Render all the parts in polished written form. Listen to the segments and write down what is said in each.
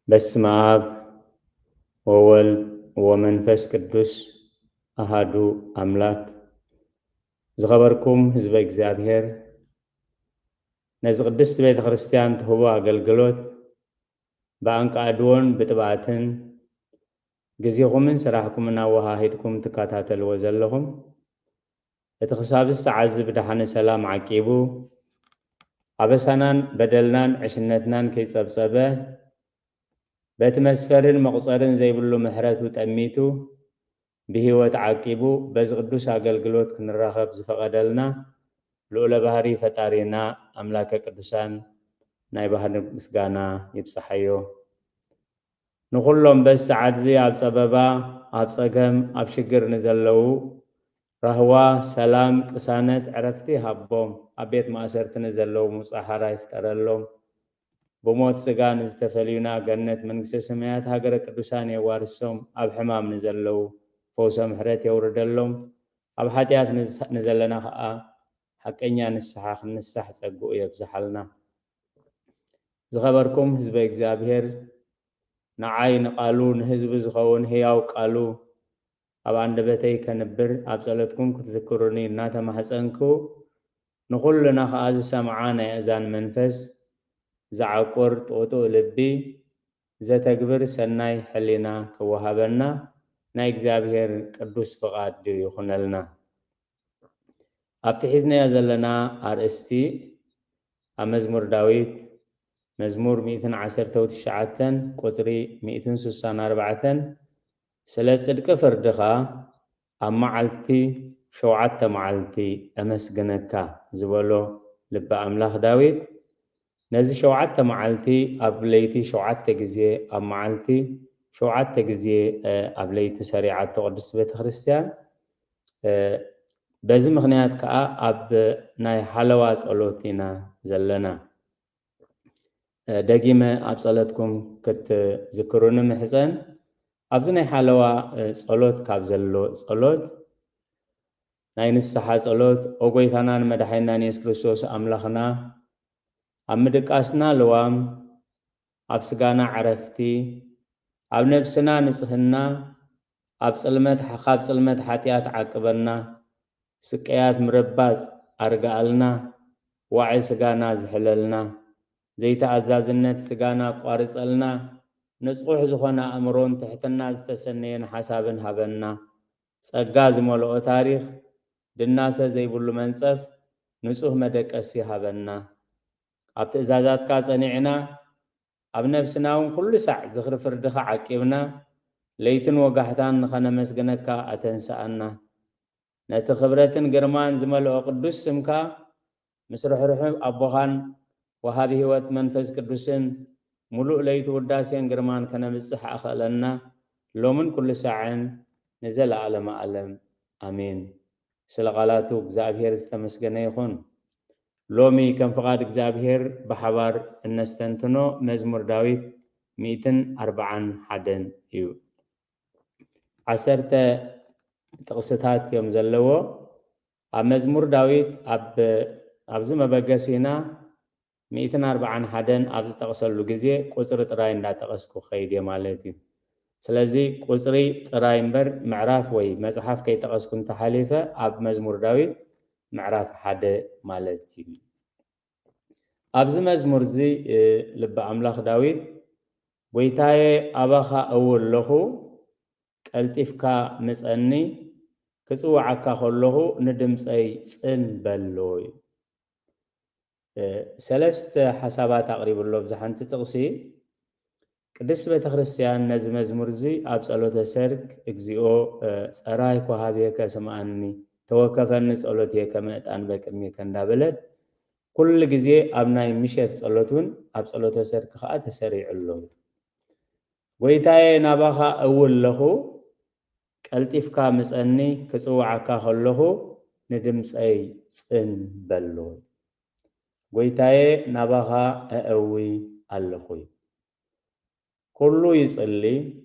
በስመ አብ ወወልድ ወመንፈስ ቅዱስ አሃዱ አምላክ። ዝኸበርኩም ህዝበ እግዚአብሔር ነዚ ቅድስት ቤተ ክርስቲያን ትህቦ አገልግሎት ብኣንቃዕድዎን ብጥባትን ግዚኹምን ስራሕኩምን ኣወሃሂድኩም ትከታተልዎ ዘለኹም እቲ ክሳብ ሰዓት ብድሓነ ሰላም ዓቂቡ ኣበሳናን በደልናን ዕሽነትናን ከይጸብጸበ በቲ መስፈርን መቁፀርን ዘይብሉ ምሕረቱ ጠሚቱ ብህይወት ዓቂቡ በዚ ቅዱስ አገልግሎት ክንራኸብ ዝፈቀደልና ልዑለ ባህሪ ፈጣሪና አምላከ ቅዱሳን ናይ ባህሪ ምስጋና ይብፅሐዮ። ንኩሎም በዚ ሰዓት እዚ ኣብ ፀበባ ኣብ ፀገም ኣብ ሽግር ንዘለዉ ራህዋ ሰላም ቅሳነት ዕረፍቲ ሃቦም ኣብ ቤት ማእሰርቲ ንዘለዉ ሙፃሓራ ይፍጠረሎም። ብሞት ስጋ ንዝተፈልዩና ገነት መንግስተ ሰማያት ሃገረ ቅዱሳን የዋርሶም። ኣብ ሕማም ንዘለዉ ፈውሰ ምሕረት የውርደሎም። ኣብ ሓጢአት ንዘለና ከዓ ሓቀኛ ንስሓ ክንስሕ ፀጉኡ የብዝሓልና። ዝኸበርኩም ህዝበ እግዚአብሔር ንዓይ ንቃሉ ንህዝቢ ዝኸውን ህያው ቃሉ ኣብ አንደበተይ ከንብር ኣብ ጸሎትኩም ክትዝክሩኒ እናተማሕፀንኩ ንኩልና ከዓ ዝሰምዓ ናይ እዛን መንፈስ ዘዓቁር ጥቕጡቕ ልቢ ዘተግብር ሰናይ ሕሊና ክወሃበና ናይ እግዚአብሔር ቅዱስ ፍቃድ ይኹነልና። ኣብቲ ሒዝናዮ ዘለና ኣርእስቲ ኣብ መዝሙር ዳዊት መዝሙር 119 ቁፅሪ 164 ስለ ጽድቂ ፍርድኻ ኣብ መዓልቲ 7 መዓልቲ ኣመስግነካ ዝበሎ ልበ ኣምላኽ ዳዊት ነዚ 7 መዓልቲ ኣብ ለይቲ 7 ግዜ ኣብ መዓልቲ 7 ግዜ ኣብ ለይቲ ሰሪዓቶ ቅድስት ቤተ ክርስቲያን በዚ ምክንያት ከዓ ኣብ ናይ ሓለዋ ጸሎት ኢና ዘለና። ደጊመ ኣብ ጸሎትኩም ክትዝክሩኒ ምሕፀን ኣብዚ ናይ ሓለዋ ጸሎት ካብ ዘሎ ጸሎት ናይ ንስሓ ጸሎት ኦ ጎይታናን መድሓኒናን ኢየሱስ ክርስቶስ ኣምላኽና ኣብ ምድቃስና ልዋም ኣብ ስጋና ዕረፍቲ ኣብ ነብስና ንጽህና ኣብ ካብ ጽልመት ሓጢአት ዓቅበና ስቀያት ምርባፅ ኣርጋኣልና ዋዒ ስጋና ዝሕለልና ዘይተኣዛዝነት ስጋና ቋርፀልና ንጹሕ ዝኾነ ኣእምሮን ትሕትና ዝተሰነየን ሓሳብን ሃበና ጸጋ ዝመልኦ ታሪኽ ድናሰ ዘይብሉ መንጸፍ ንጹህ መደቀሲ ሃበና ኣብ ትእዛዛትካ ጸኒዕና ኣብ ነብስና እውን ኩሉ ሳዕ ዝኽሪ ፍርድኻ ዓቂብና ለይትን ወጋሕታን ንኸነመስግነካ ኣተንስኣና ነቲ ክብረትን ግርማን ዝመልኦ ቅዱስ ስምካ ምስ ርሕርሑ ኣቦኻን ወሃቢ ህይወት መንፈስ ቅዱስን ሙሉእ ለይቲ ውዳሴን ግርማን ከነብፅሕ ኣኽእለና ሎምን ኩሉ ሳዕን ንዘለዓለመ ዓለም ኣሜን። ስለ ቃላቱ እግዚአብሔር ዝተመስገነ ይኹን። ሎሚ ከም ፍቃድ እግዚአብሔር ብሓባር እነስተንትኖ መዝሙር ዳዊት 141 እዩ። 10 ጥቕስታት እዮም ዘለዎ ኣብ መዝሙር ዳዊት ኣብዚ መበገሲና 141 ኣብ ዝጠቕሰሉ ግዜ ቁፅሪ ጥራይ እንዳጠቐስኩ ኸይድ ማለት እዩ። ስለዚ ቁፅሪ ጥራይ እምበር ምዕራፍ ወይ መፅሓፍ ከይጠቐስኩ እንተሓሊፈ ኣብ መዝሙር ዳዊት ምዕራፍ 1 ማለት እዩ። ኣብዚ መዝሙር እዚ ልበ ኣምላኽ ዳዊት ጎይታየ ኣባኻ እውለኹ ቀልጢፍካ ምፀኒ ክፅዋዓካ ከለኹ ንድምፀይ ፅን በሎ እዩ። ሰለስተ ሓሳባት ኣቕሪብሎ ብዝሓንቲ ጥቕሲ ቅድስት ቤተ ክርስቲያን ነዚ መዝሙር እዚ ኣብ ጸሎተ ሰርክ እግዚኦ ፀራይ ኮሃብየከ ስምዓኒ ተወከፈኒ ጸሎትየ ከመ ዕጣን በቅድሜከ እንዳበለት ኩሉ ግዜ ኣብ ናይ ምሸት ጸሎት እውን ኣብ ጸሎተ ሰርክ ከዓ ተሰሪዑሎ ጎይታየ ናባኻ እውለኹ ቀልጢፍካ ምፀኒ ክፅዋዓካ ከለኹ ንድምፀይ ፅን በሎ ጎይታየ ናባኻ ኣእዊ ኣለኹ ኩሉ ይጽሊ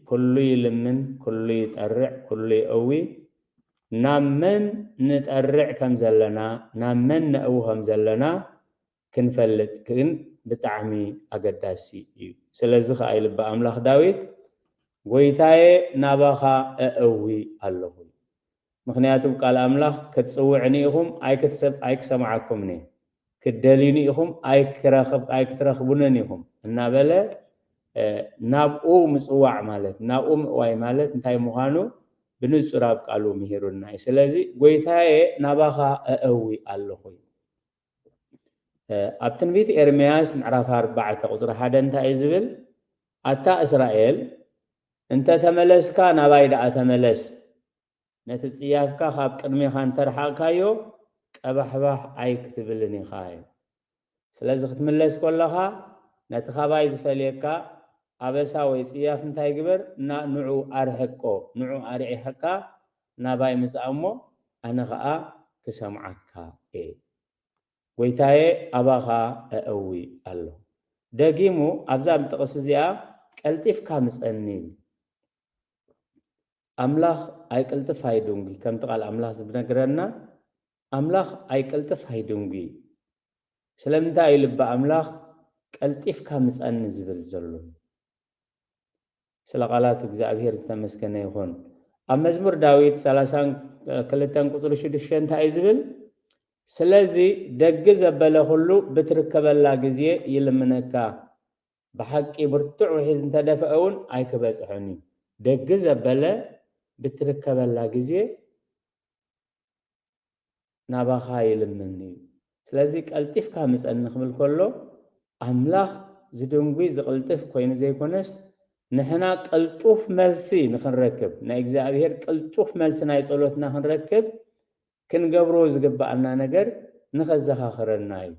ኩሉ ይልምን ኩሉ ይጠርዕ ኩሉ ይእዊ ናብ መን ንጠርዕ ከም ዘለና ናብ መን ነእዊ ከም ዘለና ክንፈልጥ ግን ብጣዕሚ ኣገዳሲ እዩ ስለዚ ከዓ ልበ ኣምላኽ ዳዊት ጎይታዬ ናባኻ ኣእዊ ኣለኹ ምክንያቱም ቃል ኣምላኽ ክትፅውዕኒ ኢኹም ኣይክሰምዓኩም እየ ክደልዩኒ ኢኹም ኣይክትረኽቡንን ኢኹም እናበለ ናብኡ ምፅዋዕ ማለት ናብኡ ምእዋይ ማለት እንታይ ምዃኑ ብንጹር ኣብ ቃሉ ምሂሩና እዩ ስለዚ ጎይታዬ ናባኻ ኣእዊ ኣለኹ ኣብ ትንቢት ኤርምያስ ምዕራፍ 4 ቁፅሪ 1 እንታይ እዩ ዝብል ኣታ እስራኤል እንተ ተመለስካ ናባይ ደኣ ተመለስ ነቲ ጽያፍካ ካብ ቅድሜኻ እንተረሓቕካዮ ቀባሕባሕ ኣይክትብልን ኢኻ እዩ ስለዚ ክትምለስ ከለኻ ነቲ ኻባይ ዝፈልየካ ኣበሳ ወይ ጽያፍ እንታይ ግበር ንዑ ኣርሕቆ ንዑ ኣርዒሕካ ናባይ ምጽእ እሞ ኣነ ኸዓ ክሰምዓካ እየ ጎይታዬ ኣባኻ ኣእዊ ኣሎ ደጊሙ ኣብዛ ጥቕሲ እዚኣ ቀልጢፍካ ምጸኒ ኣምላኽ ኣይቅልጥፍ ኣይድንጉ ከምቲ ቃል ኣምላኽ ዝነግረና ኣምላኽ ኣይቅልጥፍ ኣይድንጉ ስለምንታይ ልበ ኣምላኽ ቀልጢፍካ ምጸኒ ዝብል ዘሎ ስለ ቃላቱ እግዚአብሔር ዝተመስገነ ይኹን ኣብ መዝሙር ዳዊት 32 ቁፅሪ 6 እንታይ ዝብል ስለዚ ደግ ዘበለ ሁሉ ብትርከበላ ግዜ ይልምነካ ብሓቂ ብርቱዕ ውሒዝ እንተደፍአ እውን ኣይክበጽሖኒ ደግ ዘበለ ብትርከበላ ግዜ ናባኻ ይልምኒ ስለዚ ቀልጢፍካ ምጸኒ ክብል ከሎ ኣምላኽ ዝድንጉይ ዝቕልጥፍ ኮይኑ ዘይኮነስ ንሕና ቅልጡፍ መልሲ ንኽንረክብ ናይ እግዚኣብሔር ቅልጡፍ መልሲ ናይ ጸሎትና ክንረክብ ክንገብሮ ዝግባአና ነገር ንኸዘኻኽረና እዩ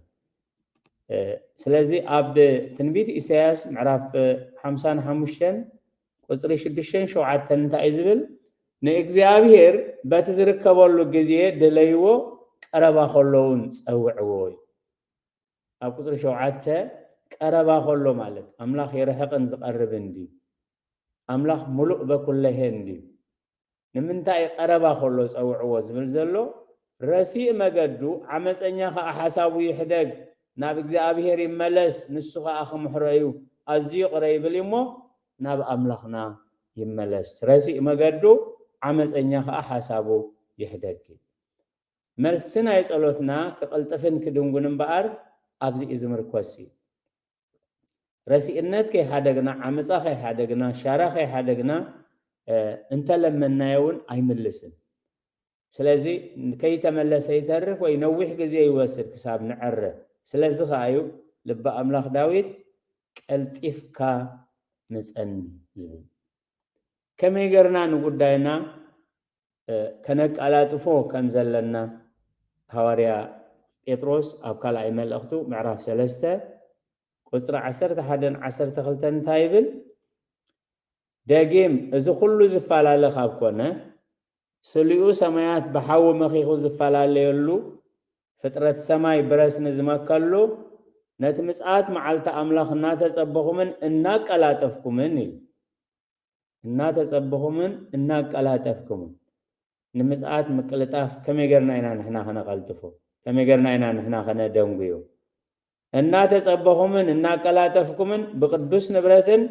ስለዚ ኣብ ትንቢት ኢሳያስ ምዕራፍ 55 ቁፅሪ 6-7 እንታይ ዝብል ንእግዚአብሔር በቲ ዝርከበሉ ግዜ ድለይዎ ቀረባ ከሎውን ፀውዕዎ ኣብ ቁፅሪ 7 ቀረባ ከሎ ማለት ኣምላኽ ይርሕቕን ዝቐርብን እንዲ ኣምላኽ ሙሉእ በኩለሄ እንዲ ንምንታይ ቀረባ ከሎ ፀውዕዎ ዝብል ዘሎ ረሲእ መገዱ ዓመፀኛ ከዓ ሓሳቡ ይሕደግ ናብ እግዚኣብሔር ይመለስ ንሱ ከዓ ክምሕሮ እዩ ኣዝዩ ቅረ ይብል እሞ ናብ ኣምላኽና ይመለስ ረሲእ መገዱ ዓመፀኛ ከዓ ሓሳቡ ይሕደግ መልሲ ናይ ጸሎትና ክቕልጥፍን ክድንጉን እምበኣር ኣብዚ እዩ ዝምርኮስ ረሲእነት ከይሓደግና ዓመፃ ከይሓደግና ሻራ ከይሓደግና እንተለመናዮ እውን ኣይምልስን ስለዚ ከይተመለሰ ይተርፍ ወይ ነዊሕ ግዜ ይወስድ ክሳብ ንዕረ ስለዚ ከዓ እዩ ልበ ኣምላኽ ዳዊት ቀልጢፍካ ምጸኒ ዝብል ከመይ ገርና ንጉዳይና ከነቃላጥፎ ከም ዘለና ሐዋርያ ጴጥሮስ ኣብ ካልኣይ መልእኽቱ ምዕራፍ 3 ቁፅሪ 11-12 እንታይ ይብል ደጊም እዚ ኩሉ ዝፈላለ ካብ ኮነ ስሉኡ ሰማያት ብሓዊ መኺኹ ዝፈላለየሉ ፍጥረት ሰማይ ብረስኒ ዝመከሉ ነቲ ምጽኣት መዓልቲ ኣምላኽ እናተጸበኹምን እናቀላጠፍኩምን ኢሉ እናተጸበኹምን እናቀላጠፍኩምን ንምጽኣት ምቅልጣፍ ከመይ ገርና ኢና ንሕና ኸነቐልጥፎ ከመይ ገርና ኢና ንሕና ኸነደንጉዮ እናተጸበኹምን እናቀላጠፍኩምን ብቅዱስ ንብረትን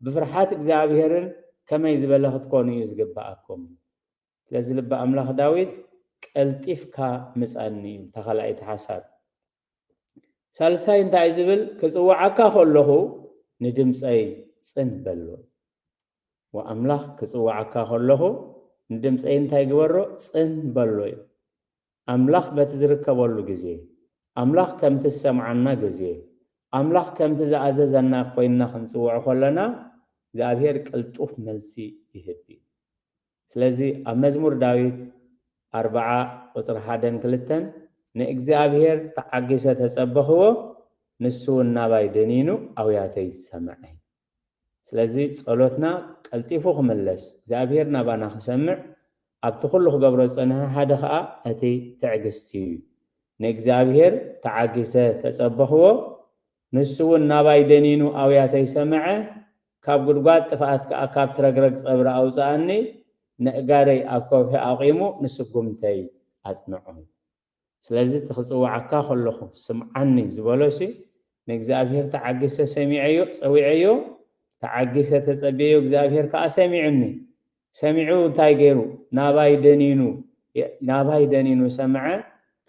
ብፍርሓት እግዚኣብሔርን ከመይ ዝበለ ክትኮኑ እዩ ዝግባኣኩም ስለዚ ልበ ኣምላኽ ዳዊት ቀልጢፍካ ምጸኒ ተኸላኢት ሓሳብ ሳልሳይ እንታይ ዝብል ክጽዋዓካ ከለኹ ንድምፀይ ጽን በሎ ወኣምላኽ ክጽዋዓካ ከለኹ ንድምፀይ እንታይ ግበሮ ጽን በሎ እዩ ኣምላኽ በቲ ዝርከበሉ ግዜ ኣምላኽ ከምቲ ዝሰምዓና ግዜ ኣምላኽ ከምቲ ዝኣዘዘና ኮይንና ክንጽውዖ ከለና እግዚኣብሔር ቅልጡፍ መልሲ ይህብ ስለዚ ኣብ መዝሙር ዳዊት 40 ቁፅሪ 1-2 ንእግዚኣብሔር ተዓጊሰ ተጸበኽዎ ንሱ ናባይ ደኒኑ ኣውያተይ ሰምዐ ስለዚ ጸሎትና ቀልጢፉ ክምለስ እግዚኣብሔር ናባና ክሰምዕ ኣብቲ ኩሉ ክገብሮ ዝጸንሐ ሓደ ከዓ እቲ ትዕግስቲ እዩ ንእግዚኣብሔር ተዓጊሰ ተጸበኽዎ ንሱ ናባይ ደኒኑ ኣውያተይ ሰምዐ ካብ ጉድጓድ ጥፍኣት ከዓ ካብ ትረግረግ ጸብሪ ኣውፃእኒ ንእጋረይ ኣብ ከውሒ ኣቂሙ ንስጉምተይ ኣጽንዑ ስለዚህ ትኽጽዋዓካ ከለኹ ስምዓኒ ዝበሎሲ ንእግዚአብሔር ተዓጊሰ ሰሚዐዮ ፀዊዐዮ ተዓጊሰ ተጸበዮ እግዚአብሔር ከዓ ሰሚዕኒ ሰሚዑ እንታይ ገይሩ ናባይ ደኒኑ ሰምዐ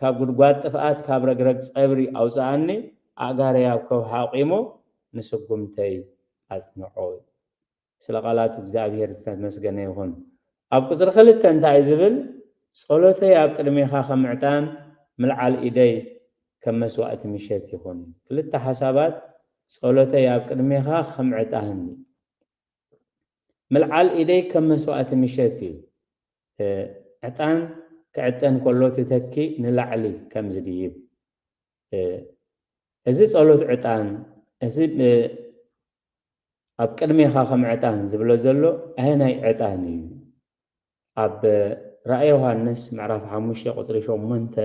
ካብ ጉድጓድ ጥፍኣት ካብ ረግረግ ፀብሪ ኣውፅኣኒ ኣጋረይ ኣብ ከውሒ ኣቂሞ ንስጉምተይ ኣጽንዖ ስለ ቃላቱ እግዚአብሔር ዝተመስገነ ይኹን ኣብ ቁጥሪ 2 እንታይ ዝብል ጸሎተይ ኣብ ቅድሜኻ ከም ዕጣን ምልዓል ኢደይ ከም መስዋዕቲ ምሸት ይኹን ክልተ ሓሳባት ጸሎተይ ኣብ ቅድሜኻ ከም ዕጣን ምልዓል ኢደይ ከም መስዋዕቲ ምሸት እዩ ዕጣን ክዕጠን ከሎ ትተኪ ንላዕሊ ከም ዝድይብ እዚ ጸሎት ዕጣን እዚ ኣብ ቅድሜኻ ከም ዕጣን ዝብሎ ዘሎ ኣየናይ ዕጣን እዩ ኣብ ራእየ ዮሃንስ ምዕራፍ 5 ቁጽሪ 8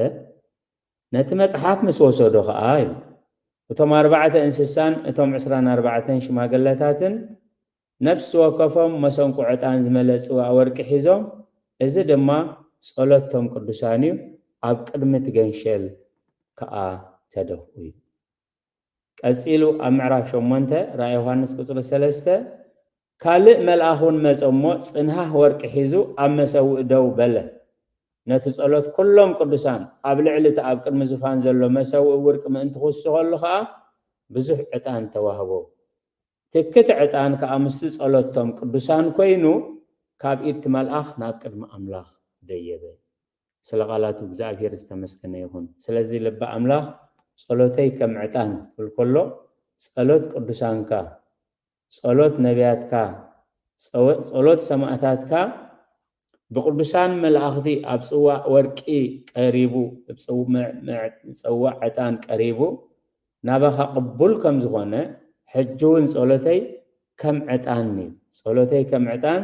ነቲ መጽሓፍ ምስ ወሰዶ ከዓ እዩ እቶም 4 እንስሳን እቶም 24 ሽማግለታትን ነፍሲ ወከፎም መሰንቁ ዕጣን ዝመለአ ጽዋዕ ወርቂ ሒዞም እዚ ድማ ጸሎቶም ቅዱሳን እዩ ኣብ ቅድሚ ትገንሸል ከዓ ተደፍኡ እዩ ቀጺሉ ኣብ ምዕራፍ 8 ራእየ ዮሃንስ ቁጽሪ 3 ካልእ መልአኹን መጸሞ ጽንሃህ ወርቂ ሒዙ ኣብ መሰውእ ደው በለ ነቲ ጸሎት ኩሎም ቅዱሳን ኣብ ልዕሊ እቲ ኣብ ቅድሚ ዝፋን ዘሎ መሰውእ ወርቂ ምእንቲ ክውስኽ ከሎ ከዓ ብዙሕ ዕጣን ተዋህቦ ትክቲ ዕጣን ከዓ ምስቲ ጸሎቶም ቅዱሳን ኮይኑ ካብ ኢድ መልአኽ ናብ ቅድሚ ኣምላኽ ደየበ ስለ ቃላቱ እግዚአብሔር ዝተመስገነ ይኹን ስለዚ ልበ ኣምላኽ ጸሎተይ ከም ዕጣን ክብል ከሎ ጸሎት ቅዱሳንካ ጸሎት ነቢያትካ ጸሎት ሰማዕታትካ ብቅዱሳን መላእኽቲ ኣብ ጽዋዕ ወርቂ ቀሪቡ ጽዋዕ ዕጣን ቀሪቡ ናባኻ ቅቡል ከም ዝኾነ ሕጂውን ጸሎተይ ከም ዕጣን እዩ ጸሎተይ ከም ዕጣን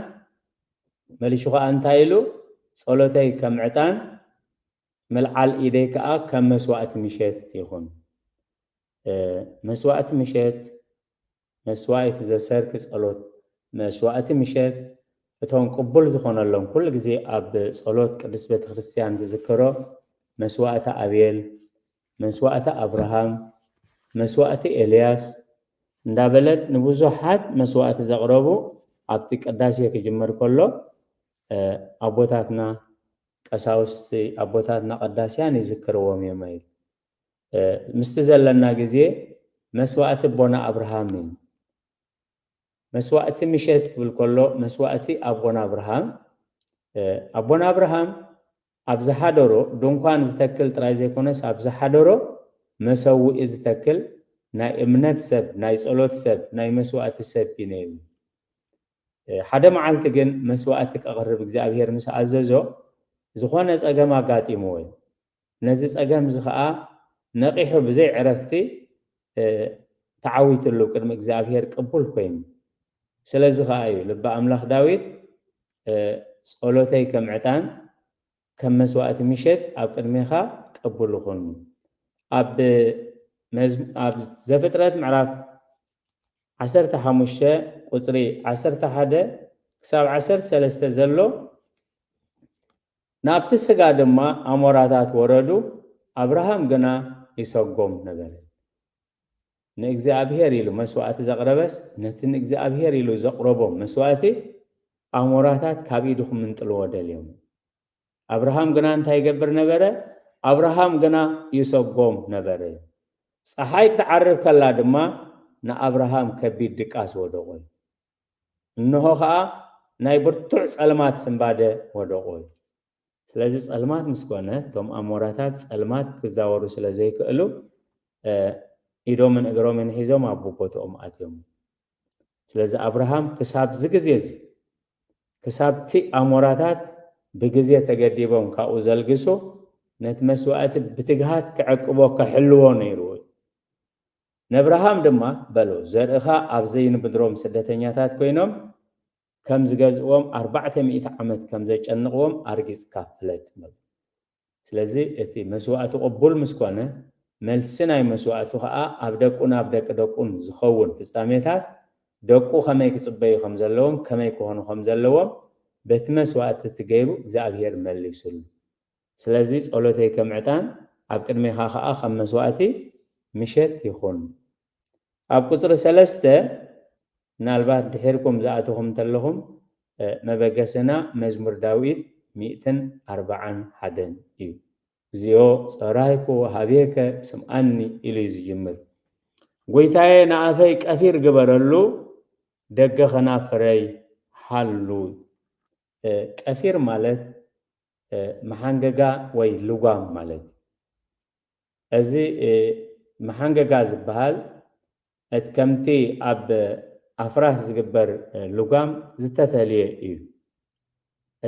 መሊሹ ከዓ እንታይ ኢሉ ጸሎተይ ከም ዕጣን ምልዓል ኢደይ ከዓ ከም መስዋዕቲ ምሸት ይኹን መስዋዕቲ ምሸት መስዋዕቲ ዘሰርክ ጸሎት መስዋዕቲ ምሸት እቶም ቅቡል ዝኾነሎም ኩሉ ግዜ ኣብ ጸሎት ቅድስት ቤተ ክርስቲያን ትዝክሮ መስዋዕቲ አቤል መስዋዕቲ አብርሃም መስዋዕቲ ኤልያስ እንዳበለት ንብዙሓት መስዋዕቲ ዘቕረቡ ኣብቲ ቅዳሴ ክጅመር ከሎ ኣቦታትና ቀሳውስቲ ኣቦታትና ቀዳስያን ይዝክርዎም እዮም ኢሉ ምስቲ ዘለና ግዜ መስዋዕቲ ቦና አብርሃም እዩ መስዋዕቲ ምሸት ክብል ከሎ መስዋዕቲ ኣቦና አብርሃም ኣብ ዝሓደሮ ድንኳን ዝተክል ጥራይ ዘይኮነስ ኣብ ዝሓደሮ መሰውኢ ዝተክል ናይ እምነት ሰብ ናይ ጸሎት ሰብ ናይ መስዋዕቲ ሰብ እዩ ነይሩ ሓደ መዓልቲ ግን መስዋዕቲ ከቕርብ እግዚአብሔር ምስ ኣዘዞ ዝኾነ ጸገም ኣጋጢምዎ እዩ ነዚ ጸገም እዚ ከዓ ነቂሑ ብዘይ ዕረፍቲ ተዓዊትሉ ቅድሚ እግዚአብሔር ቅቡል ኮይኑ ስለዚ ከዓ እዩ ልበ ኣምላኽ ዳዊት ጸሎተይ ከም ዕጣን ከም መስዋዕቲ ምሸት ኣብ ቅድሜኻ ቅቡል ይኹን ኣብ ዘፍጥረት ምዕራፍ 15 ቁጽሪ 11 ክሳብ 13 ዘሎ ናብቲ ስጋ ድማ ኣሞራታት ወረዱ አብርሃም ግና ይሰጎም ነበር ንእግዚአብሔር ኢሉ መስዋዕቲ ዘቕረበስ ነቲ ንእግዚአብሔር ኢሉ ዘቕረቦም መስዋዕቲ ኣሞራታት ካብ ኢድኹም እንጥልዎ ደልዮም አብርሃም ግና እንታይ ይገብር ነበረ አብርሃም ግና ይሰጎም ነበረ ፀሓይ ክትዓርብ ከላ ድማ ንአብርሃም ከቢድ ድቃስ ወደቆ እንሆ ከዓ ናይ ብርቱዕ ጸልማት ስምባደ ወደቆ ስለዚ ጸልማት ምስኮነ ቶም ኣሞራታት ጸልማት ክዛወሩ ስለ ዘይክእሉ ኢዶምን እግሮምን ሒዞም ኣብ ቦታኦም ኣትዮም ስለዚ አብርሃም ክሳብ ዝግዜ ክሳብቲ ኣሞራታት ብግዜ ተገዲቦም ካብኡ ዘልግሱ ነቲ መስዋዕቲ ብትግሃት ክዕቅቦ ክሕልዎ ነይሩ ነብርሃም ድማ በሎ ዘርእኻ ኣብ ዘይንብድሮም ስደተኛታት ኮይኖም ከም ዝገዝእዎም 400 ዓመት ከም ዘጨንቅዎም ኣርጊጽካ ፍለጥ ስለዚ እቲ መስዋዕቲ ቅቡል ምስኮነ መልሲ ናይ መስዋዕቱ ከዓ ኣብ ደቁን ኣብ ደቂ ደቁን ዝኸውን ፍጻሜታት ደቁ ከመይ ክጽበዩ ከም ዘለዎም ከመይ ክኾኑ ከም ዘለዎም በቲ መስዋዕቲ ትገይሩ እግዚአብሔር መሊሱሉ ስለዚ ጸሎተይ ከም ዕጣን ኣብ ቅድሜኻ ከዓ ከም መስዋእቲ ምሸት ይኹን ኣብ ቁፅሪ 3 ምናልባት ድሕርኩም ዝኣትኹም ተለኹም መበገስና መዝሙር ዳዊት 141 እዩ እግዚኦ ፀራይኩ ሃቤከ ስምዓኒ ኢሉ ዝጅምር ጎይታዬ ንኣፈይ ቀፊር ግበረሉ ደገ ኸናፍረይ ሃሉ ቀፊር ማለት መሓንገጋ ወይ ልጓም ማለት እዚ መሓንገጋ ዝበሃል እቲ ከምቲ ኣብ ኣፍራስ ዝግበር ልጓም ዝተፈልየ እዩ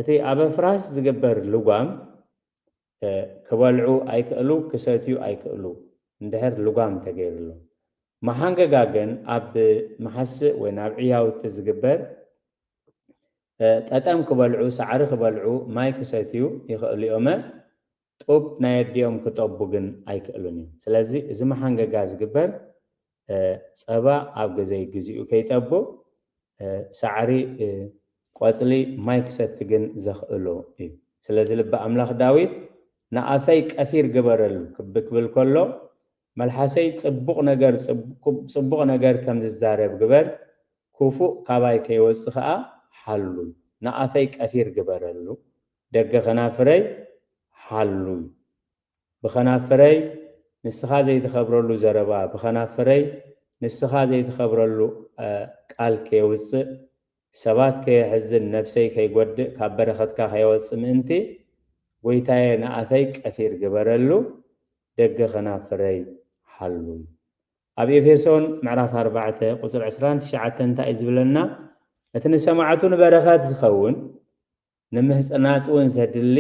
እቲ ኣብ ኣፍራስ ዝግበር ልጓም ክበልዑ ኣይክእሉ ክሰትዩ ኣይክእሉ እንድሕር ልጓም ተገይሩሉ መሓንገጋ ግን ኣብ መሓስእ ወይ ናብ ዕያውቲ ዝግበር ጠጠም ክበልዑ ሳዕሪ ክበልዑ ማይ ክሰትዩ ይኽእሉ እዮመ ጡብ ናይ ኣዲኦም ክጠቡ ግን ኣይክእሉን እዮም ስለዚ እዚ መሓንገጋ ዝግበር ፀባ ኣብ ገዘይ ግዚኡ ከይጠቡ ሳዕሪ ቆፅሊ ማይ ክሰቲ ግን ዘኽእሎ እዩ ስለዚ ልቢ ኣምላኽ ዳዊት ንኣፈይ ቀፊር ግበረሉ ክብል ከሎ መልሓሰይ ፅቡቕ ነገር ከም ዝዛረብ ግበር ክፉእ ካባይ ከይወፅእ ከዓ ሓሉ ንኣፈይ ቀፊር ግበረሉ ደገ ኸናፍረይ ሓሉ ብኸናፍረይ ንስኻ ዘይትኸብረሉ ዘረባ ብኸናፍረይ ንስኻ ዘይትኸብረሉ ቃል ከየውፅእ ሰባት ከየሕዝን ነፍሰይ ከይጎድእ ካብ በረኸትካ ከየወፅእ ምእንቲ ጎይታዬ ንኣፈይ ቀፊር ግበረሉ ደገ ኸናፍረይ ሓሉ ኣብ ኤፌሶን ምዕራፍ 4 ቁፅሪ 29 እንታይ ዝብለና እቲ ንሰማዕቱ ንበረኸት ዝኸውን ንምህፅናፅ እውን ዘድሊ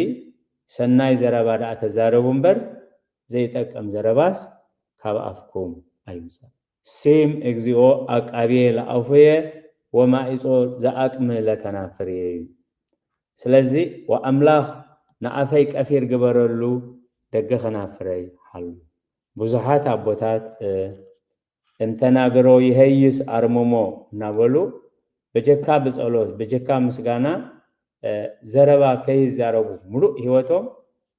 ሰናይ ዘረባ ዳኣ ተዛረቡ እምበር ዘይጠቅም ዘረባስ ካብ ኣፍኩም ኣይውፃእ ሲም እግዚኦ ኣቃብየ ለኣፉየ ወማኢፆ ዝኣቅም ለከናፍርየ እዩ ስለዚ ወኣምላኽ ንኣፈይ ቀፊር ግበረሉ ደገ ኸናፍረይ ሓሉ ብዙሓት ኣቦታት እንተናገሮ ይሄይስ ኣርምሞ እናበሉ በጀካ ብጸሎት በጀካ ምስጋና ዘረባ ከይዛረቡ ሙሉእ ህይወቶም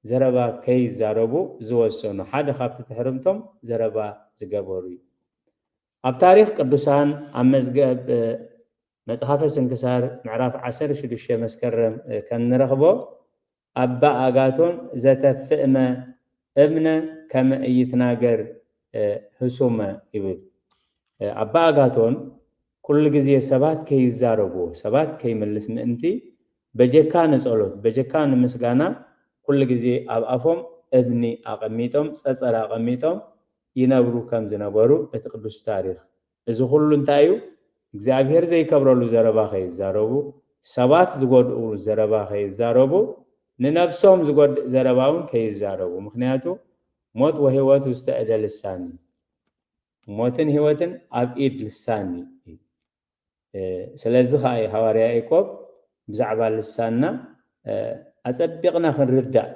ዘረባ ከይዛረቡ ዝወሰኑ ሓደ ካብቲ ትሕርምቶም ዘረባ ዝገበሩ እዩ ኣብ ታሪክ ቅዱሳን ኣብ መዝገብ መጽሓፈ ስንክሳር ምዕራፍ 16 መስከረም ከም ንረኽቦ ኣባ ኣጋቶን ዘተፍእመ እምነ ከመ እይትናገር ህሱመ ይብል ኣባ ኣጋቶን ኩሉ ግዜ ሰባት ከይዛረቡ ሰባት ከይምልስ ምእንቲ በጀካ ንጸሎት በጀካ ንምስጋና ኩሉ ግዜ ኣብ ኣፎም እብኒ ኣቐሚጦም ፀፀር ኣቐሚጦም ይነብሩ ከም ዝነበሩ እቲ ቅዱስ ታሪክ እዚ ኩሉ እንታይ እዩ እግዚአብሔር ዘይከብረሉ ዘረባ ከይዛረቡ ሰባት ዝጎድኡ ዘረባ ከይዛረቡ ንነፍሶም ዝጎድእ ዘረባ እውን ከይዛረቡ ምክንያቱ ሞት ወህይወት ውስተ እደ ልሳን ሞትን ህይወትን ኣብ ኢድ ልሳን ስለዚ ከዓ ሐዋርያ ያዕቆብ ብዛዕባ ልሳንና ኣጸቢቕና ክንርዳእ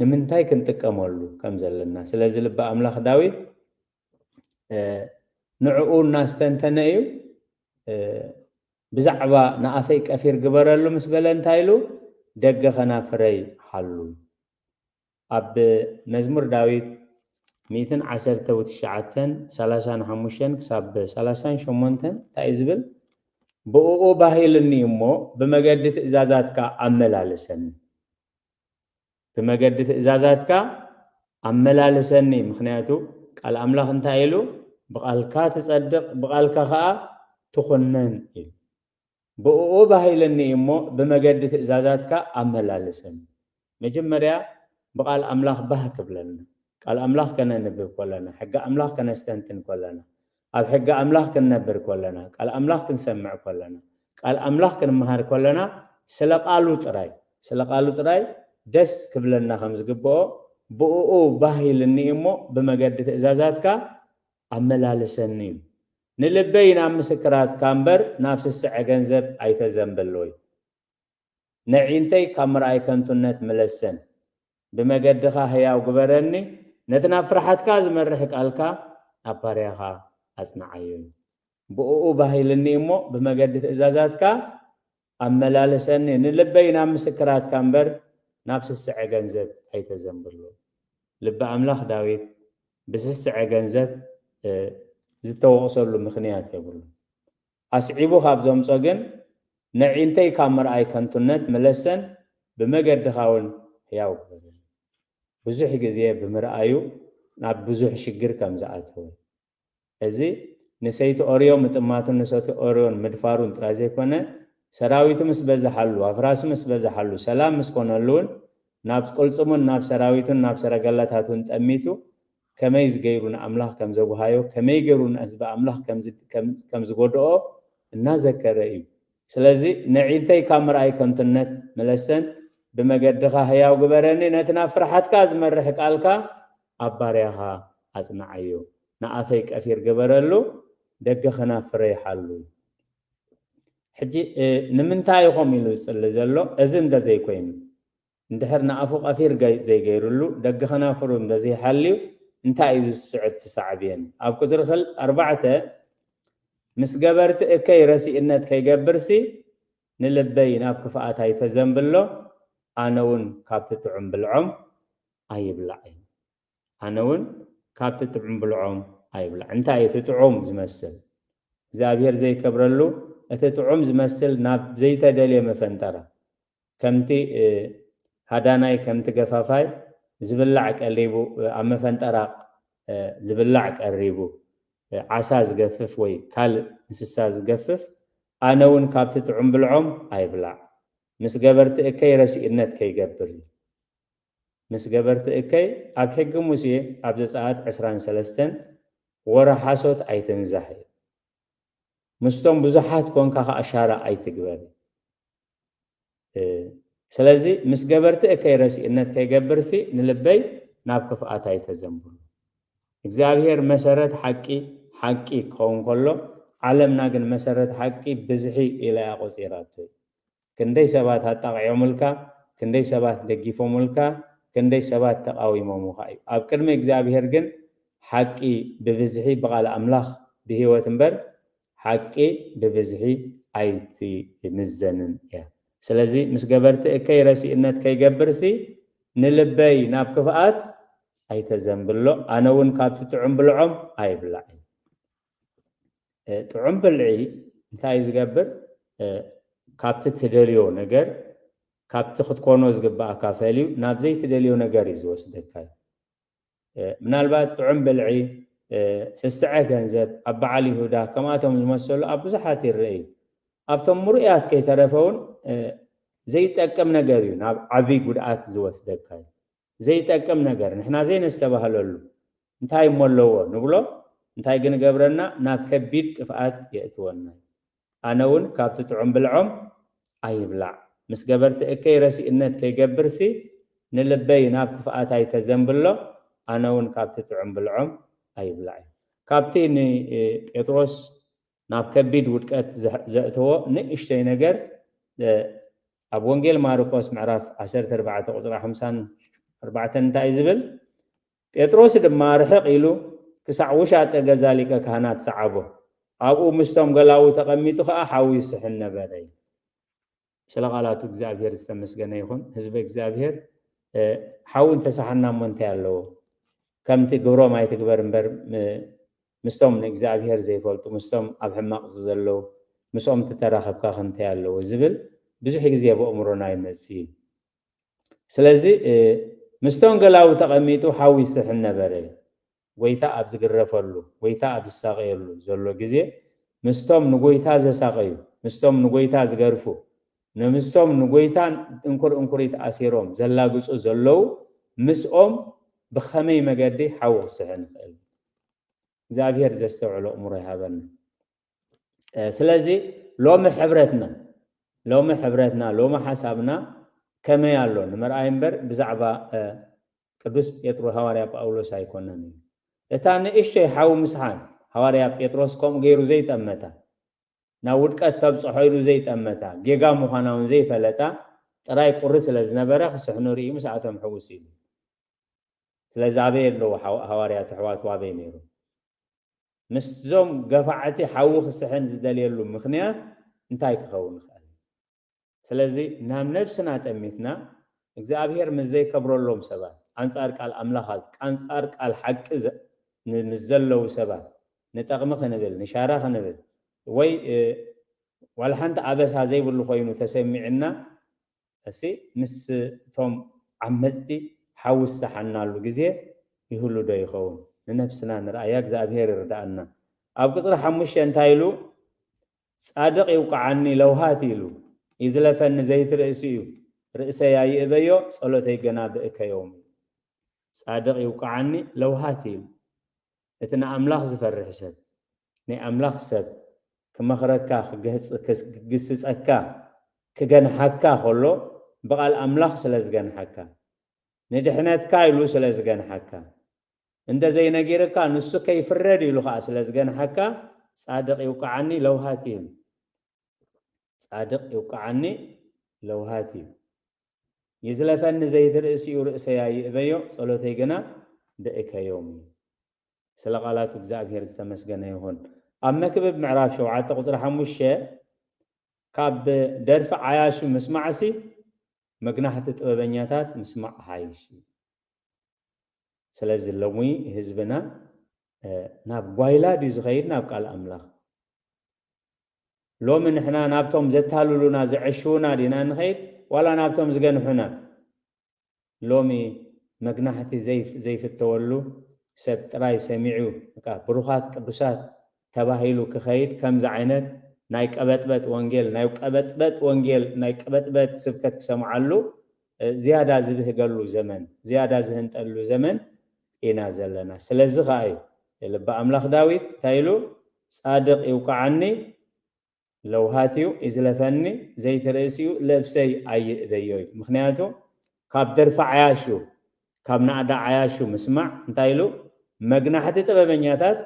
ንምንታይ ክንጥቀመሉ ከም ዘለና ስለዚ ልቢ ኣምላኽ ዳዊት ንዕኡ እናስተንተነ እዩ ብዛዕባ ንኣፈይ ቀፊር ግበረሉ ምስ በለ እንታይ ኢሉ ደገ ኸናፍረይ ሓሉ ኣብ መዝሙር ዳዊት 119:35 ክሳብ 38 እንታይ ዝብል ብኡኡ ባሂልኒ እሞ ብመገዲ ትእዛዛትካ ኣመላለሰኒ ብመገዲ ትእዛዛትካ ኣመላለሰኒ ምክንያቱ ቃል ኣምላኽ እንታይ ኢሉ ብቃልካ ትጸድቕ ብቃልካ ከዓ ትኹነን ኢሉ ብኡኡ ባሂልኒ እሞ ብመገዲ ትእዛዛትካ ኣመላለሰኒ መጀመርያ بقال أملاخ به كبلنا قال أملاخ كنا نبر كلنا حق أملاخ كنا نستنتن كلنا أب حق أملاخ كنا نبر كلنا قال أملاخ كنسمع كلنا قال أملاخ كنا مهار كلنا سلقالو تراي دس كبلنا خمس قبو بؤو باهي للنيمو بمجد إزازاتك أملالسني نلبينا مسكرات كامبر نفس الساعة جنزب أيتزنبلوي نعينتي كامراي كنتونت ملسن بمجدها هيا وقبرني نتنا فرحتك زمرحك ألكا أباريها أصنعيون بؤو باهي للنيمو بمجد إزازاتك أملالسني نلبينا مسكرات كامبر نفس الساعة جنزب أيتزنبلوي ልበ ኣምላኽ ዳዊት ብስስዐ ገንዘብ ዝተወቕሰሉ ምኽንያት የብሉ ኣስዒቡ ካብ ዘምጾ ግን ነዒንተይ ካብ ምርኣይ ከንቱነት መለሰን ብመገድኻ እውን ሕያው ግበረኒ ብዙሕ ግዜ ብምርኣዩ ናብ ብዙሕ ሽግር ከም ዝኣተወ እዚ ንሰይቲ ኦርዮ ምጥማቱን ንሰይቲ ኦርዮን ምድፋሩን ጥራይ ዘይኮነ ሰራዊቱ ምስ በዛሓሉ ኣፍራሱ ምስ በዛሓሉ ሰላም ምስ ኮነሉን ናብ ቁልጽሙን ናብ ሰራዊቱን ናብ ሰረገላታቱን ጠሚቱ ከመይ ዝገይሩ ንኣምላኽ ከም ዘጉሃዮ ከመይ ገይሩ ንህዝቢ ኣምላኽ ከም ዝጎድኦ እናዘከረ እዩ ስለዚ ነዒንተይ ካብ ምርኣይ ከንቱነት መለሰን ብመገድኻ ሕያው ግበረኒ ነቲ ናብ ፍርሓትካ ዝመርሕ ቃልካ ኣብ ባርያኻ ኣጽንዓዮ ንኣፈይ ቀፊር ግበረሉ ደገ ኸናፍረ ይሓሉ ሕጂ ንምንታይ ኢኹም ኢሉ ዝጽሊ ዘሎ እዚ እንደዘይኮይኑ እንድሕር ንኣፉ ቀፊር ዘይገይሩሉ ደገ ኸናፍሩ እንደዘይሓልዩ እንታይ እዩ ዝስዕብ ትሳዕብየን ኣብ ቁፅሪ 4 ምስ ገበርቲ እከይ ረሲእነት ከይገብርሲ ንልበይ ናብ ክፍኣት ኣይተዘንብሎ ኣነ እውን ካብቲ ጥዑም ብልዖም ኣይብላዕ ኣነ እውን ካብቲ ጥዑም ብልዖም ኣይብላዕ እንታይ እቲ ጥዑም ዝመስል እግዚኣብሔር ዘይከብረሉ እቲ ጥዑም ዝመስል ናብ ዘይተደልየ መፈንጠራ ከምቲ ሃዳናይ ከምቲ ገፋፋይ ዝብላዕ ቀሪቡ ኣብ መፈንጠራ ዝብላዕ ቀሪቡ ዓሳ ዝገፍፍ ወይ ካልእ እንስሳ ዝገፍፍ ኣነ እውን ካብቲ ጥዑም ብልዖም ኣይብላዕ ምስ ገበርቲ እከይ ረሲእነት ከይገብር ምስ ገበርቲ እከይ ኣብ ሕጊ ሙሴ ኣብ ዘጸአት 23 ወረሓሶት ኣይትንዛሕ ምስቶም ብዙሓት ኮንካ ኣሻራ ኣይትግበር ስለዚ ምስ ገበርቲ እከይ ረሲእነት ከይገብርሲ ንልበይ ናብ ክፍኣት ኣይተዘንብሉ እግዚኣብሔር መሰረት ሓቂ ክኸውን ከሎ ዓለምና ግን መሰረት ሓቂ ብዝሒ ኢላ ቆፂራቶ ክንደይ ሰባት ኣጣቂዖሙልካ ክንደይ ሰባት ደጊፎሙልካ ክንደይ ሰባት ተቃዊሞሙካ እዩ ኣብ ቅድሚ እግዚኣብሔር ግን ሓቂ ብብዝሒ ብቓል ኣምላኽ ብሂወት እምበር ሓቂ ብብዝሒ ኣይትምዘንን እያ ስለዚ ምስ ገበርቲ እከይ ረሲእነት ከይገብርሲ ንልበይ ናብ ክፍኣት ኣይተዘንብሎ ኣነ እውን ካብቲ ጥዑም ብልዖም ኣይብላዕ ጥዑም ብልዒ እንታይ ዝገብር ካብቲ ትደልዮ ነገር ካብቲ ክትኮኖ ዝግባእካ ፈልዩ ናብ ዘይትደልዮ ነገር እዩ ዝወስደካ ምናልባት ጥዑም ብልዒ ስስዐ ገንዘብ ኣብ በዓል ይሁዳ ከምኣቶም ዝመሰሉ ኣብ ብዙሓት ይርአዩ ኣብቶም ምሩእያት ከይተረፈውን ዘይጠቅም ነገር እዩ ናብ ዓብይ ጉድኣት ዝወስደካ ዘይጠቅም ነገር ንሕና ዘይነስተባህለሉ እንታይ እሞለዎ ንብሎ እንታይ ግን ገብረና ናብ ከቢድ ጥፍኣት የእትወና ኣነ እውን ካብቲ ጥዑም ብልዖም ኣይብላዕ ምስ ገበርቲ እከይ ረሲእነት ከይገብርሲ ንልበይ ናብ ክፍኣት ኣይተዘንብሎ ኣነ እውን ካብቲ ጥዑም ብልዖም ኣይብላዕ ካብቲ ንጴጥሮስ ናብ ከቢድ ውድቀት ዘእትዎ ንእሽተይ ነገር ኣብ ወንጌል ማርቆስ ምዕራፍ 14 ቁፅሪ 54 እንታይ ዝብል ጴጥሮስ ድማ ርሕቕ ኢሉ ክሳዕ ውሻጠ ገዛ ሊቀ ካህናት ሰዓቦ ኣብኡ ምስቶም ገላኡ ተቐሚጡ ከዓ ሓዊ ይስሕን ነበረ ስለ ቃላቱ እግዚአብሔር ዝተመስገነ ይኹን ህዝቢ እግዚአብሔር ሓዊ እንተሰሓና እሞ እንታይ ኣለዎ ከምቲ ግብሮም ኣይትግበር እምበር ምስቶም ንእግዚአብሔር ዘይፈልጡ ምስቶም ኣብ ሕማቕ ዘለዉ ምስኦም ተተራኸብካ እንታይ ኣለዎ ዝብል ብዙሕ ግዜ በእምሮና ይመጽእ ስለዚ ምስቶም ገላው ተቐሚጡ ሓዊ ይስሕን ነበረ ጎይታ ኣብ ዝግረፈሉ ጎይታ ኣብ ዝሳቀየሉ ዘሎ ግዜ ምስቶም ንጎይታ ዘሳቀዩ ምስቶም ንጎይታ ዝገርፉ ንምስቶም ንጎይታ እንኩሪት ኣሲሮም ዘላግጹ ዘለው ምስኦም ብኸመይ መገዲ ሓዊ ክስሕን ይኽእል እግዚአብሔር ዘስተውዕሎ እምሮ ይሃበና ስለዚ ሎሚ ሕብረትና ሎሚ ሓሳብና ከመይ ኣሎ ንምርኣይ እምበር ብዛዕባ ቅዱስ ጴጥሮስ ሐዋርያ ጳውሎስ ኣይኮነን እታ ንእሽተይ ሓዊ ምስሓን ሐዋርያ ጴጥሮስ ከምኡ ገይሩ ዘይጠመታ ናብ ውድቀት ተብፅሖ ኢሉ ዘይጠመታ ጌጋ ምዃና እውን ዘይፈለጣ ጥራይ ቁሪ ስለ ዝነበረ ክስሕኑ ርኢዩ ምስኣቶም ሕውስ ኢሉ ስለዚ ኣበይ ኣለዎ ሐዋርያት ኣሕዋት ኣበይ ነይሩ ምስዞም ገፋዕቲ ሓዊ ክስሕን ዝደልየሉ ምክንያት እንታይ ክኸውን ይኽእል ስለዚ ናብ ነብስና ጠሚትና እግዚአብሔር ምስ ዘይከብረሎም ሰባት أنصار قال أملاخ أنصار قال حق نزلوا سبات نتقم خنبل نشارة خنبل وي والحنت أبس هذي بقول خوينو تسمعنا أسي مس توم عمستي حوس حنا له جزء يهولو ده يخون لنفسنا نرأيك زابير رداءنا أبقى حمش ينتايلو صادق يوقعني لو هاتيلو إذا لفن زيت رئيسيو رئيسي ياي إبيو صلوتي جناب إكيوم صادق يوقعني لو هاتيلو إتنا أملاخ زفرح سب ني أملاخ سب كما خرجكا قصص أكا كجن حكا خلو بقى الأملاخ سلزجن حكا ندحنات كايلو سلزجن حكا عند زي نجيركا نسو كيف الرد يلوخا سلزجن حكا صادق يوقعني لو هاتين صادق يوقعني لو هاتين يزلفن زي رئسي ورئسي يبيو صلوتي جنا دقيقة يومي سلقالات بزاغير زتمسجن يهون أما كبب معراف شوعات قصر حموشة كاب درفع عياشو مسمعسي مقناحة تطببنياتات مسمع حايشي سلازل لوي هزبنا ناب بايلا ديز غير ناب قال أملاخ لو من إحنا نابتهم زتالو لنا زعشونا دينا نخير ولا نابتهم زقنحنا لو مي مقناحة زيف التولو سبت راي سميعو بروخات قدسات تباهيلو كخير كم زعينت نايك أبت وانجيل نايك أبت سبكت سمعلو زيادة زبه قالو زمن زيادة زهنت قالو زمن إنا زلنا سلزي غاي لبا أملاخ داويد تايلو صادق يوقعني لو هاتيو إزلفني زي ترأسيو لبسي أي ذيوي مخنياتو كاب درفع عياشو كاب نعدا عياشو مسمع تايلو مقناحة تبابنياتات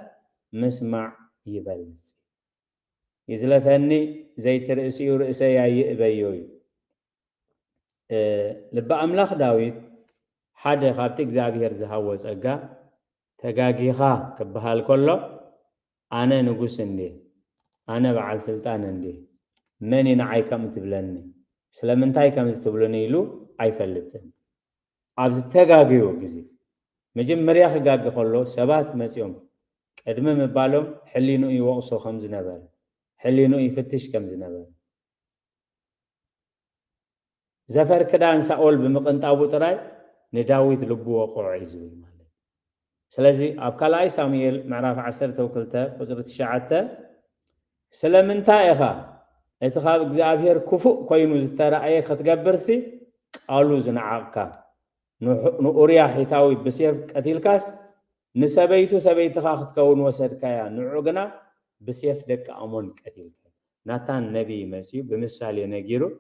مسمع يبلز يزلفني زي ترأسيو رأسي أي ذيوي لبا أملاخ داويد حدا خابتك زابير زهوز أقا تقاقيخا كبهال كله أنا نقوس اندي أنا بعد سلطان اندي مني نعي كم تبلني سلامنتاي كم تبلني له أي فلتن أبز تقاقيو جزي مجم مريخ قاقي كله سبات مسيوم قدم مبالهم حلينو يوقصو 5 نبر حلينو يفتش كم زنبر زفر كدان سأول بمقنطابو تراي نداويت لبو وقوع يزوي مالك سلازي أبكالاي ساميل معراف 10 توكلته وزرت شعته سلامنتا إخا اتخاب إغزابير كفو كوينو زترأيه ختقبرسي قالو زنعاقا نوريا حيثاوي بسيف قتيلكاس نسبيتو سبيتخا ختكون وسدكايا نعوغنا بسيف دك أمون قتيلكا ناتان نبي مسيو بمثال نجيرو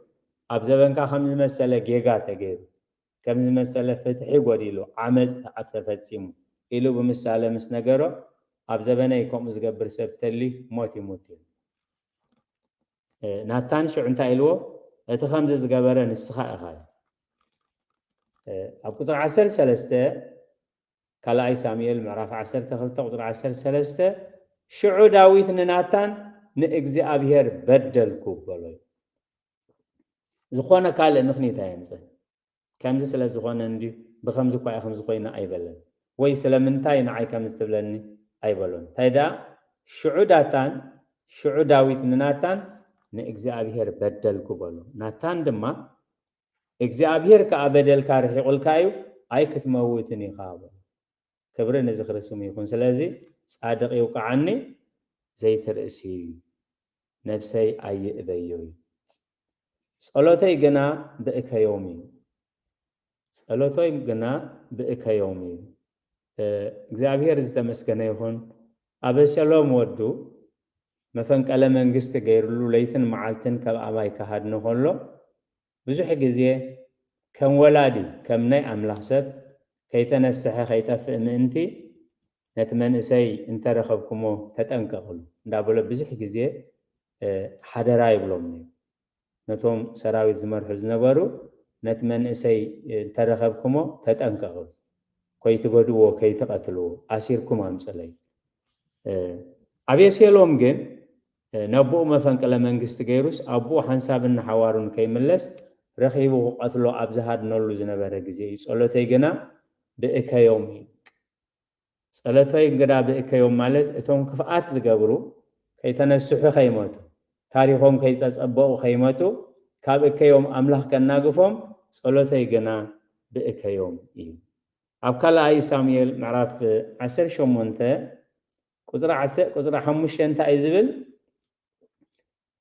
أبزبنكا خمس مسألة جيغا تجيرو كم مسألة فتحي وديلو عمز تعففت سيمو إلو بمثال مسنجرو أبزبنا يكون مزقبر سبتلي موتي ناتان شو عنتا إلو اتخمز زقبرا نسخاء خاي أبقى 10 سلسته كلاي ساميل معرف 10 تخلطة قطر 10 سلسته شعو داويت ناتان نأجزي أبيهر بدل كوبلوي زخوانا قال نخني تايمسه كمز سلا زخوانا ندي بخمز كواي خمز كواينا أي بلن وي سلامنتاي نعي كمز تبلني أي بلون تايدا شعو داويت ناتان نأجزي أبيهر بدل كوبلو ناتان دما أجزي أبيهر كأبدل كاره يقول كايو أي كتموتني خابر كبرنا نزخر اسمه يكون سلازي صادق يوقعني زي ترأسي نفسي أي إبيوي صلوتي جنا بإك يومي صلوتي جنا بإك يومي እግዚአብሔር ዝተመስገነ ይሁን አበሰሎም ወዱ መፈንቀለ መንግስት ገይርሉ ለይትን መዓልትን ከብአባይ ካሃድነ ሆሎ ብዙሕ ግዜ ከም ወላዲ ከም ናይ አምላኽ ሰብ ከይተነስሐ ከይጠፍእ ምእንቲ ነቲ መንእሰይ እንተረኸብኩሞ ተጠንቀቕሉ እንዳበሎ ብዙሕ ግዜ ሓደራ ይብሎም ነቶም ሰራዊት ዝመርሑ ዝነበሩ ነቲ መንእሰይ እንተረኸብኩሞ ተጠንቀቕሉ ከይትጎድዎ ከይትቀትልዎ አሲርኩም አምጽለይ አቤሴሎም ግን ነብኡ መፈንቅለ መንግስት ገይሩስ አብኡ ሓንሳብና ሓዋሩን ከይምለስ ረኺቡ ቀትሎ አብዝሃድነሉ ዝነበረ ግዜ ጸሎተይ ግና ብእከዮም ጸሎተይ እንግዳ ብእከዮም ማለት እቶም ክፍኣት ዝገብሩ ከይተነስሑ ከይሞቱ ታሪኾም ከይተጸበቑ ከይሞቱ ካብ እከዮም ኣምላኽ ከናግፎም ጸሎተይ ግና ብእከዮም እዩ። ኣብ ካልኣይ ሳሙኤል ምዕራፍ 18 ቁጽሪ 5 እንታይ ዝብል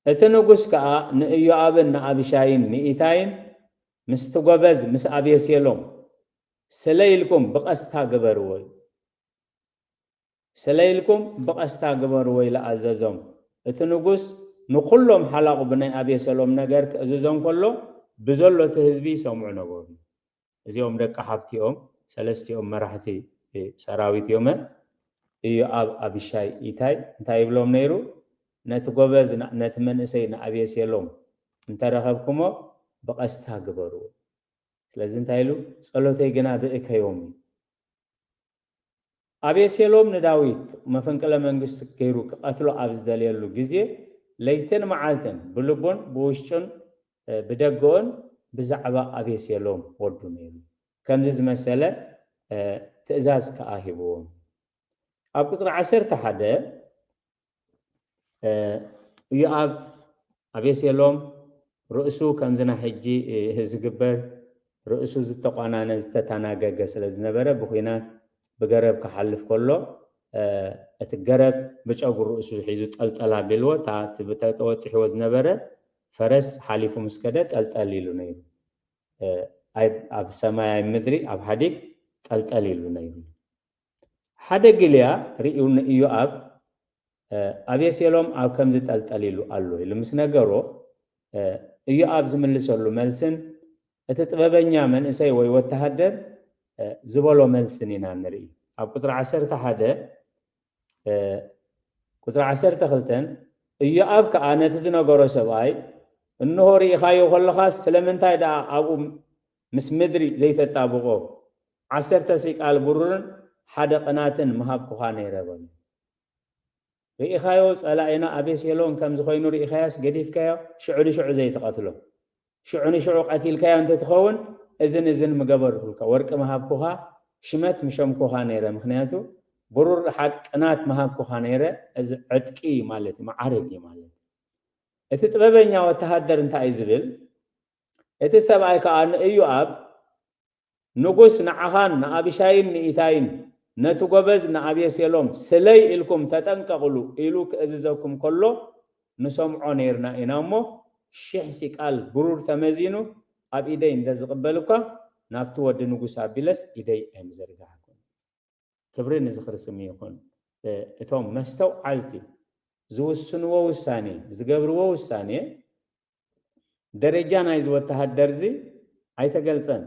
እቲ ንጉስ ከዓ ንኢዮአብን ንአብሻይን ንኢታይን ምስቲ ጎበዝ ምስ አቤሴሎም ስለይልኩም ብቀስታ ግበርዎ ስለይልኩም ብቀስታ ግበርዎ ኢሉ ኣዘዞም። እቲ ንጉስ ንኩሎም ሓላቁ ብናይ አቤሴሎም ነገር ክእዝዞም ከሎ ብዘሎ እቲ ህዝቢ ይሰምዑ ነበሩ። እዚኦም ደቂ ሓፍቲኦም ሰለስቲኦም መራሕቲ ሰራዊት እዮም። ኢዮአብ አብሻይ ኢታይ እንታይ ይብሎም ነይሩ? ነቲ ጎበዝ ነቲ መንእሰይ ንአቤሴሎም እንተረኸብኩሞ ብቀስታ ግበርዎ። ስለዚ እንታይ ኢሉ ጸሎተይ ግና ብእከዮም አቤሴሎም ንዳዊት መፈንቅለ መንግስቲ ገይሩ ክቀትሎ ኣብ ዝደልየሉ ግዜ ለይትን መዓልትን ብልቡን ብውሽጡን ብደገኦን ብዛዕባ አቤሴሎም ወዱ ነይሩ። ከምዚ ዝመሰለ ትእዛዝ ከዓ ሂብዎም። ኣብ ቁጽሪ 11 ኢዮአብ አቤሴሎም ርእሱ ከምዝና ሕጂ ዝግበር ርእሱ ዝተቋናነ ዝተተናገገ ስለ ዝነበረ ብኹናት ብገረብ ክሓልፍ ከሎ እቲ ገረብ ብጨጉር ርእሱ ሒዙ ጠልጠላ ቢልዎ ተወጢሕዎ ዝነበረ ፈረስ ሓሊፉ ምስ ከደ ጠልጠል ኢሉ ነይሩ። ኣብ ሰማያዊ ምድሪ ኣብ ሓዲግ ጠልጠል ኢሉ ነይሩ። ሓደ ግልያ ርኢዩ ንኢዮአብ አቤሴሎም ኣብ ከምዚ ጠልጠል ኢሉ ኣሎ ኢሉ ምስ ነገሮ ኢዮአብ ዝምልሰሉ መልስን እቲ ጥበበኛ መንእሰይ ወይ ወተሃደር ዝበሎ መልስን ኢና ንርኢ። ኣብ ቁጽሪ 11 ቁጽሪ 12 ኢዮአብ ከዓ ነቲ ዝነገሮ ሰብኣይ እንሆ ርኢኻዮ ከለኻስ ስለምንታይ ደኣ ኣብኡ ምስ ምድሪ ዘይተጣብቆ 10 ሲቃል ብሩርን ሓደ ቅናትን ምሃብኩኻ ነይረ በሎ። ርኢኻዮ ጸላኢና አቤሴሎም ከም ዝኾይኑ ርኢኻያስ ገዲፍካዮ ሽዑ ንሽዑ ዘይተቐትሎ ሽዑ ንሽዑ ቀቲልካዮ እንተትኸውን እዝን ምገበርኩልካ ወርቂ መሃብኩኻ ሽመት ምሸምኩኻ ነይረ። ምክንያቱ ብሩር ቅናት መሃብኩኻ ነይረ። እዚ ዕጥቂ ማለት እዩ ማዕረግ እዩ ማለት እዩ። እቲ ጥበበኛ ወተሃደር እንታይ ዝብል እቲ ሰብኣይ ከዓ ንኢዮአብ ንጉስ ንዓኻን ንአብሻይን ንኢታይን ነቲ ጎበዝ ንአቤሴሎም ስለይ ኢልኩም ተጠንቀቕሉ ኢሉ ክእዝዘኩም ከሎ ንሰምዖ ነይርና ኢና እሞ 1000 ሲቃል ብሩር ተመዚኑ ኣብ ኢደይ እንደዝቕበልኳ ናብቲ ወዲ ንጉስ ኣቢለስ ኢደይ ኣይምዘርጋሕኩን። ክብሪ ንዝኽርስም ይኹን። እቶም መስተውዓልቲ ዝውስንዎ ውሳኔ ዝገብርዎ ውሳኔ ደረጃ ናይ ዝወተሃደር ዚ ኣይተገልጸን።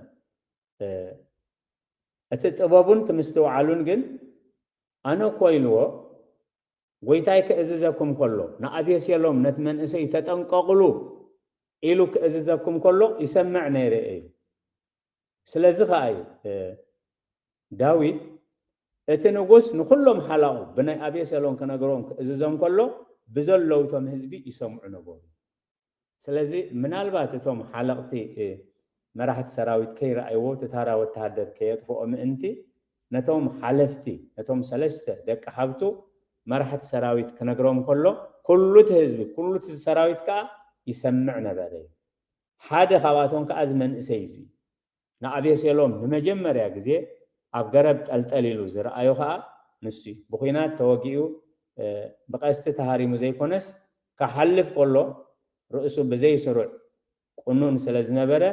እቲ ጥበቡን ትምስትውዓሉን ግን ኣነ ኮይልዎ ጎይታይ ክእዝዘኩም ከሎ ንአቤሴሎም ነቲ መንእሰይ ተጠንቀቕሉ ኢሉ ክእዝዘኩም ከሎ ይሰምዕ ነይረ እዩ። ስለዚ ከዓ እዩ ዳዊት እቲ ንጉስ ንኩሎም ሓላቁ ብናይ አቤሴሎም ክነገሮም ክእዝዞም ከሎ ብዘለውቶም ህዝቢ ይሰምዑ ነበሩ። ስለዚ ምናልባት እቶም ሓለቕቲ መራሕቲ ሰራዊት ከይረኣይዎ ትታራ ወተሃደር ከየጥፍኦ ምእንቲ ነቶም ሓለፍቲ ነቶም 3 ደቂ ሓብቱ መራሕቲ ሰራዊት ክነግሮም ከሎ ኩሉ እቲ ህዝቢ ኩሉ እቲ ሰራዊት ከዓ ይሰምዕ ነበረ። ሓደ ካብኣቶም ከዓ ዝመንእሰይ እዩ ንአቤሴሎም ንመጀመርያ ግዜ ኣብ ገረብ ጠልጠል ኢሉ ዝረኣዮ ከዓ ንሱ ብኹናት ተወጊኡ ብቀስቲ ተሃሪሙ ዘይኮነስ ክሓልፍ ከሎ ርእሱ ብዘይስሩዕ ቁኑን ስለ ዝነበረ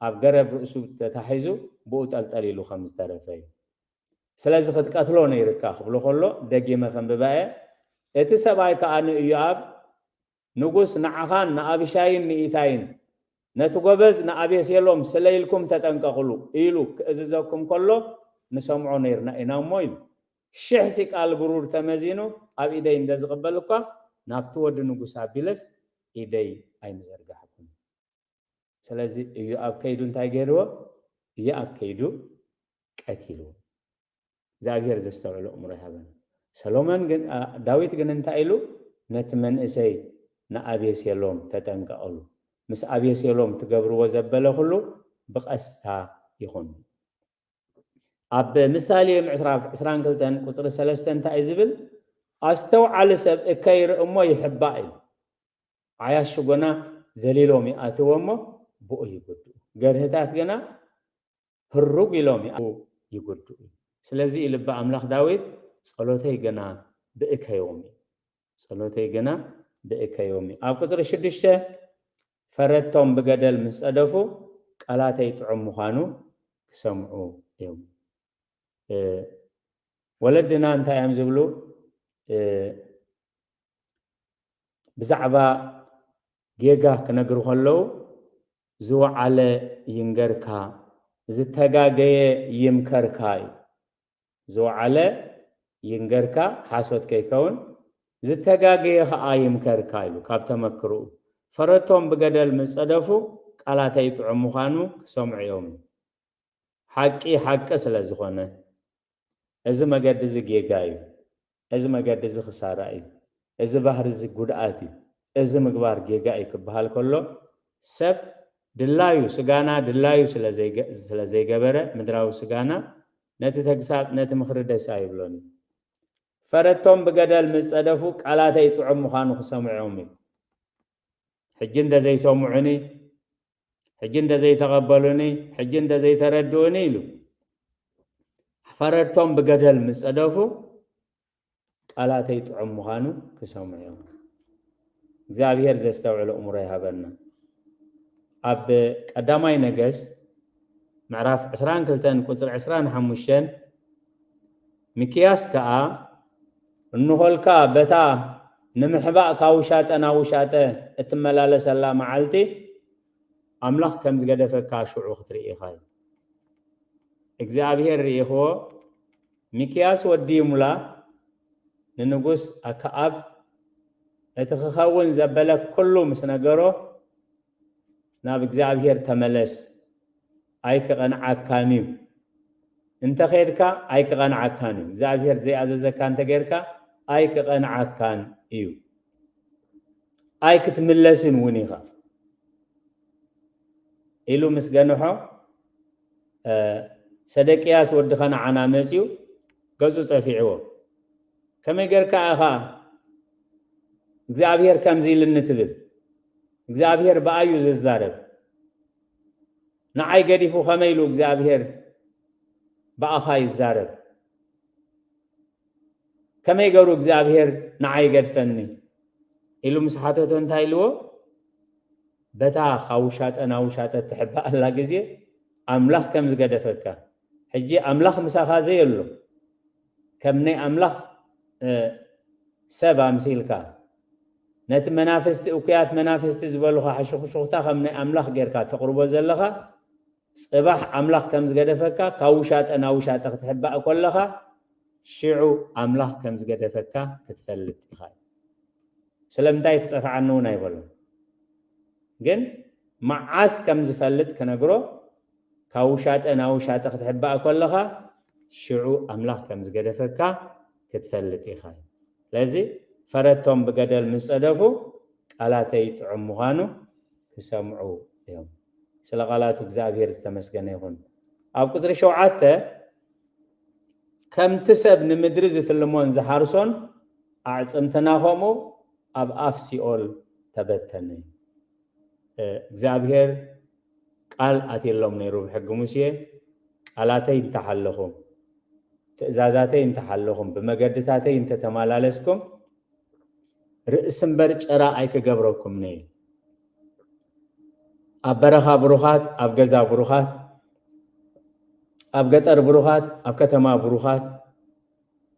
ኣብ ገረብ ርእሱ ተታሒዙ ብኡ ጠልጠል ኢሉ ከም ዝተረፈ እዩ። ስለዚ ክትቀትሎ ነይርካ ክብሎ ከሎ ደጊመ ከንብባየ እቲ ሰብኣይ ከዓ ንኢዮአብ ንጉስ ንዓኻን ንአብሻይን ንኢታይን ነቲ ጎበዝ ንአቤሴሎም ስለኢልኩም ተጠንቀቕሉ ኢሉ ክእዝዘኩም ከሎ ንሰምዖ ነይርና ኢና እሞ ኢሉ 1000 ሲቃል ብሩር ተመዚኑ ኣብ ኢደይ እንደዝቕበልኳ ናብቲ ወዲ ንጉስ ኣቢለስ ኢደይ ኣይምዘርጋሕኩን። ስለዚ ኢዮአብ ከይዱ እንታይ ገይርዎ? ኢዮአብ ከይዱ ቀቲልዎ። እግዚአብሔር ዘስተውዕሎ እምሮ ይሃበና። ሰሎሞን ግን ዳዊት ግን እንታይ ኢሉ ነቲ መንእሰይ ንአቤሴሎም ተጠንቀቕሉ ምስ አቤሴሎም ትገብርዎ ዘበለ ኩሉ ብቀስታ ይኹን። أب مثالي معسراف عسران كلتن قصر سلستن تأيزبل أستوعل سب إكير أمو يحبائل عياش شغنا زليلومي أتومو بو يقدو قرهتات جنا هروق يلومي أو يقدو سلازي لبا أملاخ داويد صلوتي جنا بإكيومي صلوتي جنا بإكيومي أب قصر شدشة فردتهم بقدل مسأدفو قالاتي تعمو خانو سمعوا يوم ولدنا انت ايام زبلو بزعبا جيجا كنغرو خلو زو على ينغركا زتغاغي يمكركاي زو على ينغركا حاسوت كيكون زتغاغي خا يمكركاي لو كاب تمكرو فرتهم بقدل مسدفو قالاتي تعمو خانو سمع يوم حقي حق سلازخونه إذا ما قد زي جيجاي إذا ما قد زي خسارة إذا بحر زي قدعاتي إذا مقبار جيجاي كبهال كله سب دلايو سجانا دلايو سلازي جبرة مدراو سجانا نت تجسات نت مخرج سايب لوني فرتهم بقدر مسألفوك على تيتعم خانو خسام عمي حجين ده زي سمعني حجين ده زي تقبلوني حجين ده زي تردوني له فرتهم بقدر مسألفو على تيتعم خانو خسام عمي زابير زي استوعب الأمور هبنا أب قدامي نجس معرف عسران كلتن قصر عسران حموشن مكياس كا إنه هالكا بتا نمحبا كاوشات أنا وشات اتملال سلام معلتي أملاخ كم زجدا فكا شعو خطري إخاي إجزابير ريحو مكياس ودي ملا ننقص أكأب اتخخون زبلك كله مسنجرو ناب إجزابير تملس أيك قناع كانيو انت خيركا أيك قناع كانيو زابير زي عزيزة كان تغيركا أيك قناع كان إيو أيك تملسن ونيغا إلو مسجنوحو صدقياس ودخنا عنا مسيو قزو صفيعو كما يغيركا أخا زابير كم زي لنتبل زابير بأيو ززارب نعي قديفو خميلو إجزابير بأخاي الزارب كما يقولوا إجزابير نعي قد فني إلو مسحاتو تنتايلو بتا خوشات أنا وشات تحب الله قزي أملاخ كم زقد فكا حجي أملاخ مساخا زي اللو كمني أملاخ سبا مسيلكا نت منافست أوكيات منافست زبالوها حشوخ شوختا خمني أملاخ غيركا تقربو زلخا صباح أملاخ كم زقد فكا كاوشات أنا وشات تحب أكلها شيعو أملاخ كم زقد فكا تتفلت إخاي سلامتاي تصفى عنو نايبولو جن معاس كم زفلت كنقرو كاوشات أنا وشات تحب أكلها شيعو أملاخ كم زقد فكا تتفلت إخاي لذي فرتهم بقدر مسألفو قالاتي تعمغانو تسمعو يوم سلقالاتو إجزابير استمسكن يهون أب قصر شوعاته كم تسب نمدرزة اللمون زحارسون أعصمتناهمو أب أفسيول تبتني إجزابير قال أتي اللهم نيرو بحق موسيه قالاتي انتحلهم تأزازاتي انتحلهم بمقدتاتي انت تمالالسكم رئيسن برج أرائك قبركم نيل أبرخا بروخات أبجزا بروخات أبجتر بروخات أبكتما بروخات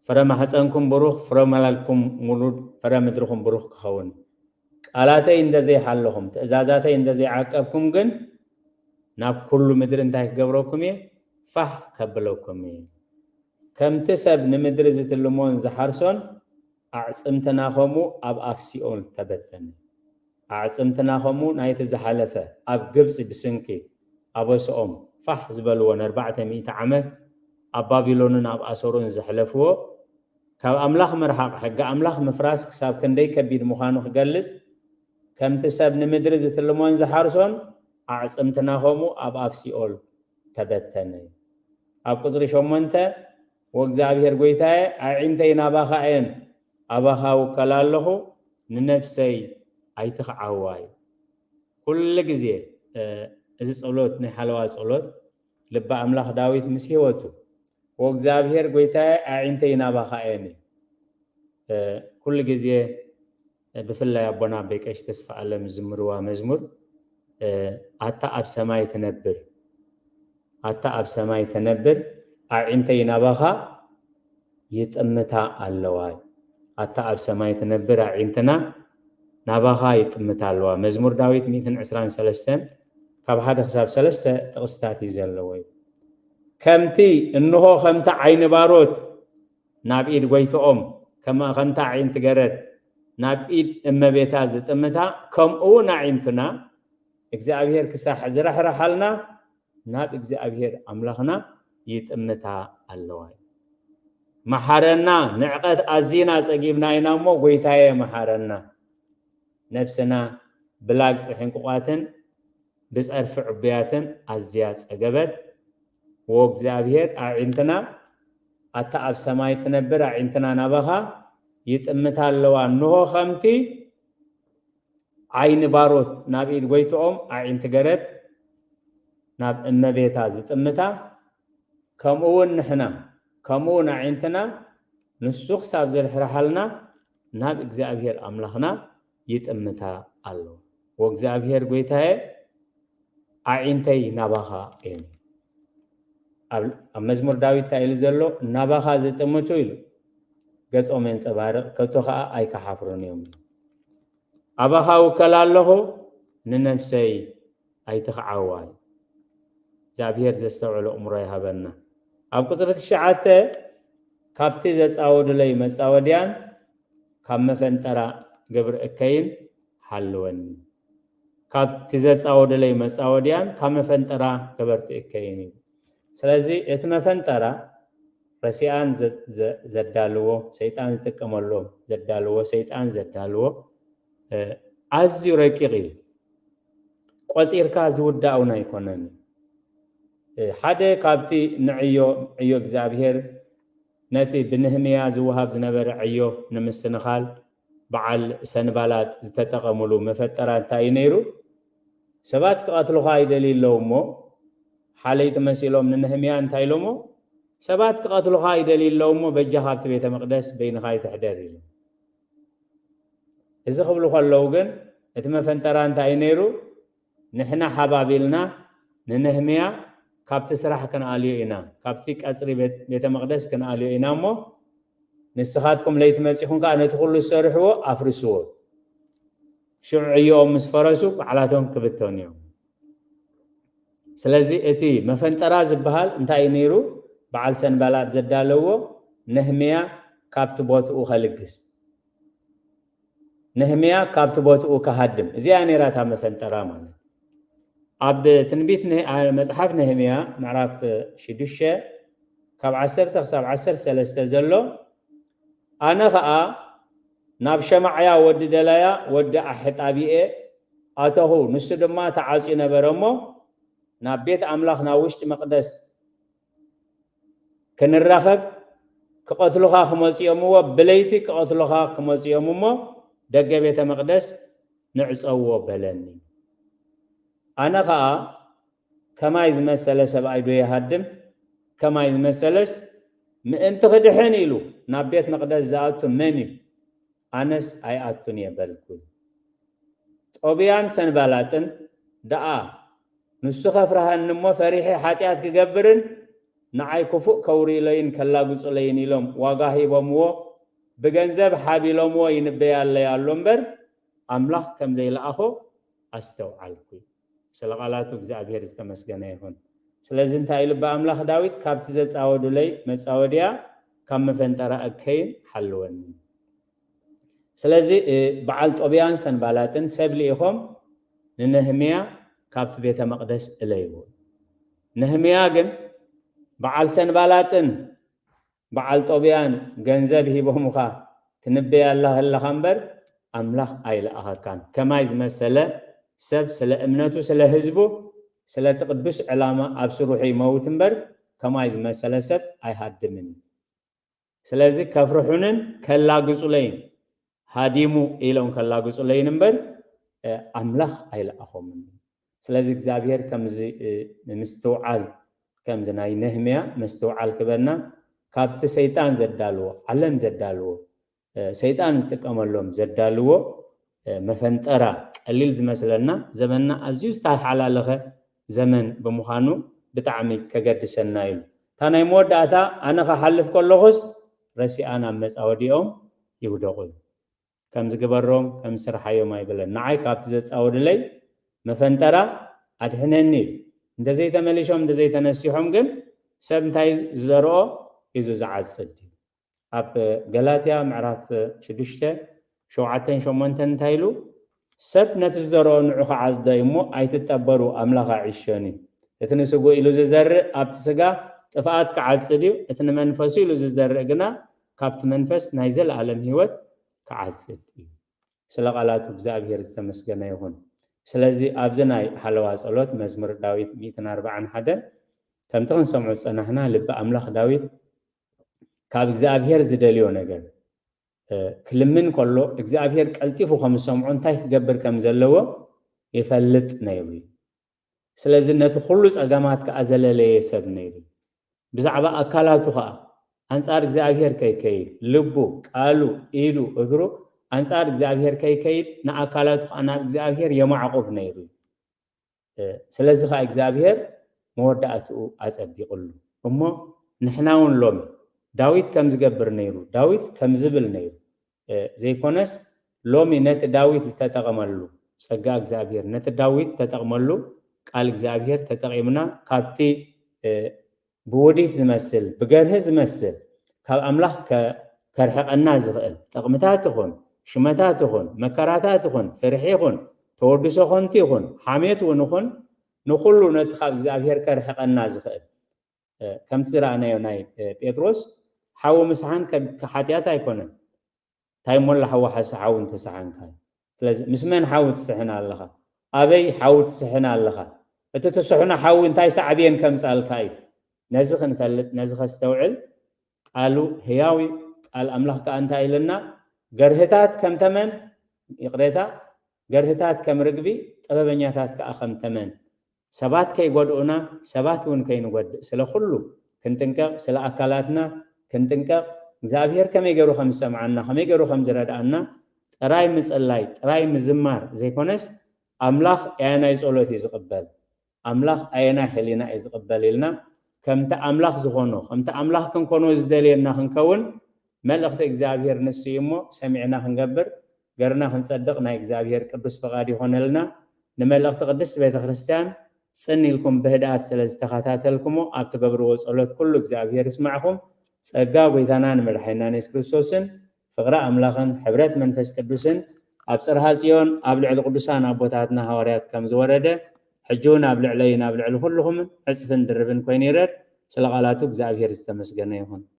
فرما حسنكم بروخ فرما لكم مولود فرما دركم بروخ خون قالاتي إن ذي حلهم تأزازاتي إن ذي عاقبكم جن ناب كل مدر انتهي قبركم فح قبلكم كم تسب نمدرزة اللمون زحارسون أعصمتنا خمو أب أفسيون تبتن أعصمتنا خمو نايت الزحلفة أب قبس بسنكي أبو سؤم فح زبلون 400 عمت أب بابلون أب أسورون زحلفو كاب أملاخ مرحق حق أملاخ مفراس كساب كندي كبير مخانو خقلس كم تسب نمدرزة اللمون زحارسون أعصمتنا خمو أب أفسيون تبتن ኣብ ቁፅሪ 8 ወእግዚአብሔር ጎይታዬ ኣዒንተይ ናባኻ እየን ኣባኻ ውከላ ኣለኹ ንነፍሰይ ኣይትኽዓዋይ ኩሉ ግዜ እዚ ጸሎት ናይ ሓለዋ ጸሎት ልበ ኣምላኽ ዳዊት ምስ ህይወቱ ወእግዚአብሔር ጎይታዬ ኣዒንተይ ናባኻ እየን ኩሉ ግዜ ብፍላይ ኣቦና በቀሽ ተስፋ ዓለም ዝምርዋ መዝሙር ኣታ ኣብ ሰማይ ትነብር ኣታ ኣብ ሰማይ ትነብር ኣዒንተይ ናባኻ ይጥምታ ኣለዋ ኣታ ኣብ ሰማይ ትነብር ኣዒንትና ናባኻ ይጥምታ ኣለዋ መዝሙር ዳዊት 123 ካብ 1 ክሳብ 3 ጥቕስታት እዩ ዘለዎ ከምቲ እንሆ ከምቲ ዓይኒ ባሮት ናብ ኢድ ጎይትኦም ከምታ ዓይንቲ ገረድ ናብ ኢድ እመቤታ ዝጥምታ ከምኡውን ኣዒንትና እግዚአብሔር ክሳሕ ዝረሕረሓልና ናብ እግዚአብሔር ኣምላኽና ይጥምታ ኣለዋ መሓረና ንዕቀት ኣዚና ፀጊብና ኢና እሞ ጎይታዬ መሓረና ነፍስና ብላግፅ ሕንቁቋትን ብፀርፊ ዕቡያትን ኣዝያ ፀገበት ወእግዚአብሔር ኣዒንትና ኣታ ኣብ ሰማይ ትነብር ኣዒንትና ናባኻ ይጥምታ ኣለዋ እንሆ ከምቲ ዓይኒ ባሮት ናብ ኢድ ጎይትኦም ኣዒንቲ ገረድ ናብ እመቤታ ዝጥምታ ከምኡውን ንሕና ከምኡውን ኣዒንትና ንሱ ክሳብ ዝርሕረሓልና ናብ እግዚአብሔር ኣምላኽና ይጥምታ ኣለዋ ወእግዚአብሔር ጎይታዬ ኣዒንተይ ናባኻ እየን ኣብ መዝሙር ዳዊት እንታይ ኢሉ ዘሎ ናባኻ ዝጥምቱ ኢሉ ገጾም የንፀባርቕ ከቶ ከዓ ኣይከሓፍሩን እዮም ኣባኻ ውከላ ኣለኹ ንነፍሰይ ኣይትኽዓዋይ እግዚአብሔር ዘስተውዕሎ እምሮ ይሃበና ኣብ ቁፅሪ 9 ካብቲ ዘፃወዱለይ መፃወድያን ካብ መፈንጠራ ግብሪ እከይን ሓልወኒ ካብቲ ዘፃወዱለይ መፃወድያን ካብ መፈንጠራ ገበርቲ እከይን እዩ ስለዚ እቲ መፈንጠራ ረሲኣን ዘዳልዎ ሰይጣን ዝጥቀመሎ ዘዳልዎ ሰይጣን ዘዳልዎ ኣዝዩ ረቂቕ እዩ ቆፂርካ ዝውዳእውን ኣይኮነን ሓደ ካብቲ ንዕዮ እግዚአብሔር ነቲ ብንህምያ ዝወሃብ ዝነበረ ዕዮ ንምስንኻል በዓል ሰንባላት ዝተጠቐሙሉ መፈጠራ እንታይ እዩ ነይሩ ሰባት ክቐትሉኻ ይደልዩ ኣለዉ እሞ ሓለይቲ መሲሎም ንንህምያ እንታይ ኢሎሞ ሰባት ክቐትሉኻ ይደልዩ ኣለዉ እሞ በጃ ካብቲ ቤተ መቅደስ በይንኻ ይትሕደር ኢሉ እዚ ክብሉ ከለዉ ግን እቲ መፈንጠራ እንታይ እዩ ነይሩ ንሕና ሓባቢልና ንንህምያ ካብቲ ስራሕ ክንኣልዮ ኢና ካብቲ ቀፅሪ ቤተ መቅደስ ክንኣልዮ ኢና እሞ ንስኻትኩም ለይቲ መፂኹም ከዓ ነቲ ኩሉ ዝሰርሕዎ ኣፍርስዎ ሽዑ ዕዮኦም ምስ ፈረሱ በዓላቶም ክብተኑ እዮም ስለዚ እቲ መፈንጠራ ዝበሃል እንታይ እዩ ነይሩ በዓል ሰንባላት ዘዳለዎ ነህምያ ካብቲ ቦትኡ ከልግስ ነህምያ ካብቲ ቦትኡ ከሃድም እዚኣ ነይራታ መፈንጠራ ማለት ኣብ ትንቢት መጽሓፍ ነህምያ ምዕራፍ 6 ካብ 10 ክሳብ 13 ዘሎ ኣነ ከዓ ናብ ሸማዕያ ወዲ ደላያ ወዲ ኣሕጣቢኤ ኣተኹ ንሱ ድማ ተዓፅዩ ነበረ እሞ ናብ ቤት ኣምላኽ ናብ ውሽጢ መቅደስ ክንራኸብ ክቐትሉኻ ክመፅኦምዎ ብለይቲ ክቐትሉኻ ክመፅኦም እሞ ደገ ቤተ መቅደስ ንዕፀውዎ በለኒ ኣነ ከዓ ከማይ ዝመሰለ ሰብኣይ ዶ ይሃድም ከማይ ዝመሰለስ ምእንቲ ክድሕን ኢሉ ናብ ቤት መቅደስ ዝኣቱ መን እዩ ኣነስ ኣይኣቱን የበልኩ ጦብያን ሰንባላጥን ደኣ ንሱ ከፍርሃኒ እሞ ፈሪሒ ሓጢኣት ክገብርን ንዓይ ክፉእ ከውሪለይን ከላጉፁለይን ኢሎም ዋጋ ሂቦምዎ ብገንዘብ ሓቢሎምዎ ይንበያለይ ኣሎ እምበር ኣምላኽ ከም ዘይለኣኾ ኣስተውዓልኩ ስለ ቃላቱ እግዚአብሔር ዝተመስገነ ይሁን ስለዚ እንታይ ኢሉ በኣምላኽ ዳዊት ካብቲ ዘፃወዱለይ መፃወድያ ካብ መፈንጠራ እከይን ሓልወኒ ስለዚ በዓል ጦብያን ሰንባላጥን ሰብሊ ኢኹም ንነህምያ ካብቲ ቤተ መቅደስ እለይዎ ነህምያ ግን በዓል ሰንባላጥን በዓል ጦብያን ገንዘብ ሂቦምካ ትንበያላ ኣለኻ እምበር ኣምላኽ ኣይለኣኸካን ከማይ ዝመሰለ ሰብ ስለ እምነቱ ስለ ህዝቡ ስለ ቅዱስ ዕላማ ኣብ ስሩሑ ይመውት እምበር كما يزمثل سب أيهدمن سلازي كفرحونن كلاغصو لين هاديمو إلون كلاغصو لين نبر أملاخ أيلأخوم سلازي እግዚአብሔር كمزي مستوعال كمزي ناي نهميا مستوعال كبرنا كابت سيطان زدالو علم زدالو سيطان استقاملهم زدالو مفنطرا قليل زمسلنا زمننا ازيو استحالالخه زمن بمخانو بتعمي كقدسنا يلو تاناي موداتا انا خحلف كلخس رسي انا مصاوديهم يودقوا كم زغبرهم كم سرحايو ما يبلن نعي كابت زصاود لي مفنطرا ادهنني እንደዚህ ተመልሾም እንደዚህ ተነሲሖም ግን ሰብንታይ ዘርኦ ይዞ ዝዓጽድ ኣብ ገላትያ ምዕራፍ 6 7 8 እንታይሉ ሰብ ነቲ ዘርኦ ንዑ ከዓጽደ እሞ ኣይትጠበሩ ኣምላኻ ዒሸኒ እቲ ንስጎ ኢሉ ዝዘርእ ኣብቲ ስጋ ጥፍኣት ከዓጽድ እዩ እቲ ንመንፈሱ ኢሉ ዝዘርእ ግና ካብቲ መንፈስ ናይ ዘለዓለም ህይወት ከዓጽድ እዩ ስለ ቃላቱ እግዚአብሔር ዝተመስገነ ይሁን ስለዚህ ኣብዝናይ ሓለዋ ጸሎት መዝሙር ዳዊት 141 ከም ተንሰምዑ ጸናህና ልብ ኣምላኽ ዳዊት ካብ እግዚአብሔር ዝደልዮ ነገር ክልምን ከሎ እግዚአብሔር ቀልጢፉ ከም ሰምዑ እንታይ ክገብር ከም ዘለዎ ይፈልጥ ነይሩ ስለዚህ ነቲ ሁሉ ጸጋማት ከኣዘለለየ ሰብ ነይሩ ብዛዕባ ኣካላቱ ኸኣ አንጻር እግዚአብሔር ከይከይድ ልቡ ቃሉ ኢዱ እግሩ አንጻር እግዚአብሔር ከይከይድ ንኣካላቱ ኸኣና እግዚአብሔር የማዕቆብ ነይሩ ስለዚህ ኸ እግዚአብሔር መወዳእትኡ ኣጸቢቁሉ እሞ ንሕናውን ሎሚ ዳዊት ከም ዝገብር ነይሩ ዳዊት ከም ዝብል ነይሩ ዘይኮነስ ሎሚ ነቲ ዳዊት ዝተጠቀመሉ ጸጋ እግዚአብሔር ነቲ ዳዊት ተጠቅመሉ ቃል እግዚአብሔር ተጠቂምና ካብቲ ብወዲት ዝመስል ብገርህ ዝመስል ካብ ኣምላኽ ከርሕቀና ዝኽእል ጥቅምታት ይኹን ሽመታት ይኹን መከራታት ይኹን ፍርሒ ይኹን ተወድሶ ኾንቲ ይኹን ሓሜት እውን ይኹን ንኹሉ ነቲ ካብ እግዚአብሔር ከርሕቀና ዝኽእል ከምቲ ዝረኣናዮ ናይ ጴጥሮስ ሓዊ ምስሓን ከሓትያት ኣይኮነን እንታይ ሞላ ሓዊ ሓው እንተሰሓንካ ስለዚ ምስ መን ሓዊ ትስሕና ኣለኻ ኣበይ ሓዊ ትስሕና ኣለኻ እቲ ትስሕና ሓዊ እንታይ ሳዕብየን ከምፃልካ እዩ ነዚ ክንፈልጥ ነዚ ከስተውዕል ቃሉ ህያዊ ቃል ኣምላኽ ከ እንታይ ኢለና ገርህታት ከም ተመን ይቕሬታ ገርህታት ከም ርግቢ ጥበበኛታት ከ ከም ተመን ሰባት ከይጎድኡና ሰባት እውን ከይንጎድእ ስለ ኩሉ ክንጥንቀቕ ስለ ኣካላትና ክንጥንቀቕ እግዚአብሔር ከመይ ገይሩ ከም ዝሰምዓና ከመይ ገይሩ ከም ዝረዳእና ጥራይ ምጽላይ ጥራይ ምዝማር ዘይኮነስ ኣምላኽ ኣየናይ ጸሎት እዩ ዝቕበል ኣምላኽ ኣየናይ ሕሊና እዩ ዝቕበል ኢልና ከምቲ ኣምላኽ ዝኾኖ ከምቲ ኣምላኽ ክንኮኖ ዝደልየና ክንከውን መልእኽቲ እግዚአብሔር ንሱ እሞ ሰሚዕና ክንገብር ገርና ክንጸድቕ ናይ እግዚአብሔር ቅዱስ ፈቃድ ይኾነልና ንመልእኽቲ ቅድስት ቤተ ክርስቲያን ጽኒልኩም ብህድኣት ስለ ዝተኸታተልኩሞ ኣብ ትገብርዎ ጸሎት ኩሉ እግዚአብሔር ይስማዕኩም ጸጋ ጎይታና ንመድሓኒና ኢየሱስ ክርስቶስን ፍቅሪ ኣምላኽን ሕብረት መንፈስ ቅዱስን ኣብ ጽርሐ ጽዮን ኣብ ልዕሊ ቅዱሳን ኣቦታትና ሐዋርያት ከም ዝወረደ ሕጂውን ኣብ ልዕለይን ኣብ ልዕሊ ኩልኹም ዕፅፍን ድርብን ኮይኑ ይረድ ስለ ቃላቱ እግዚአብሔር ዝተመስገነ ይሁን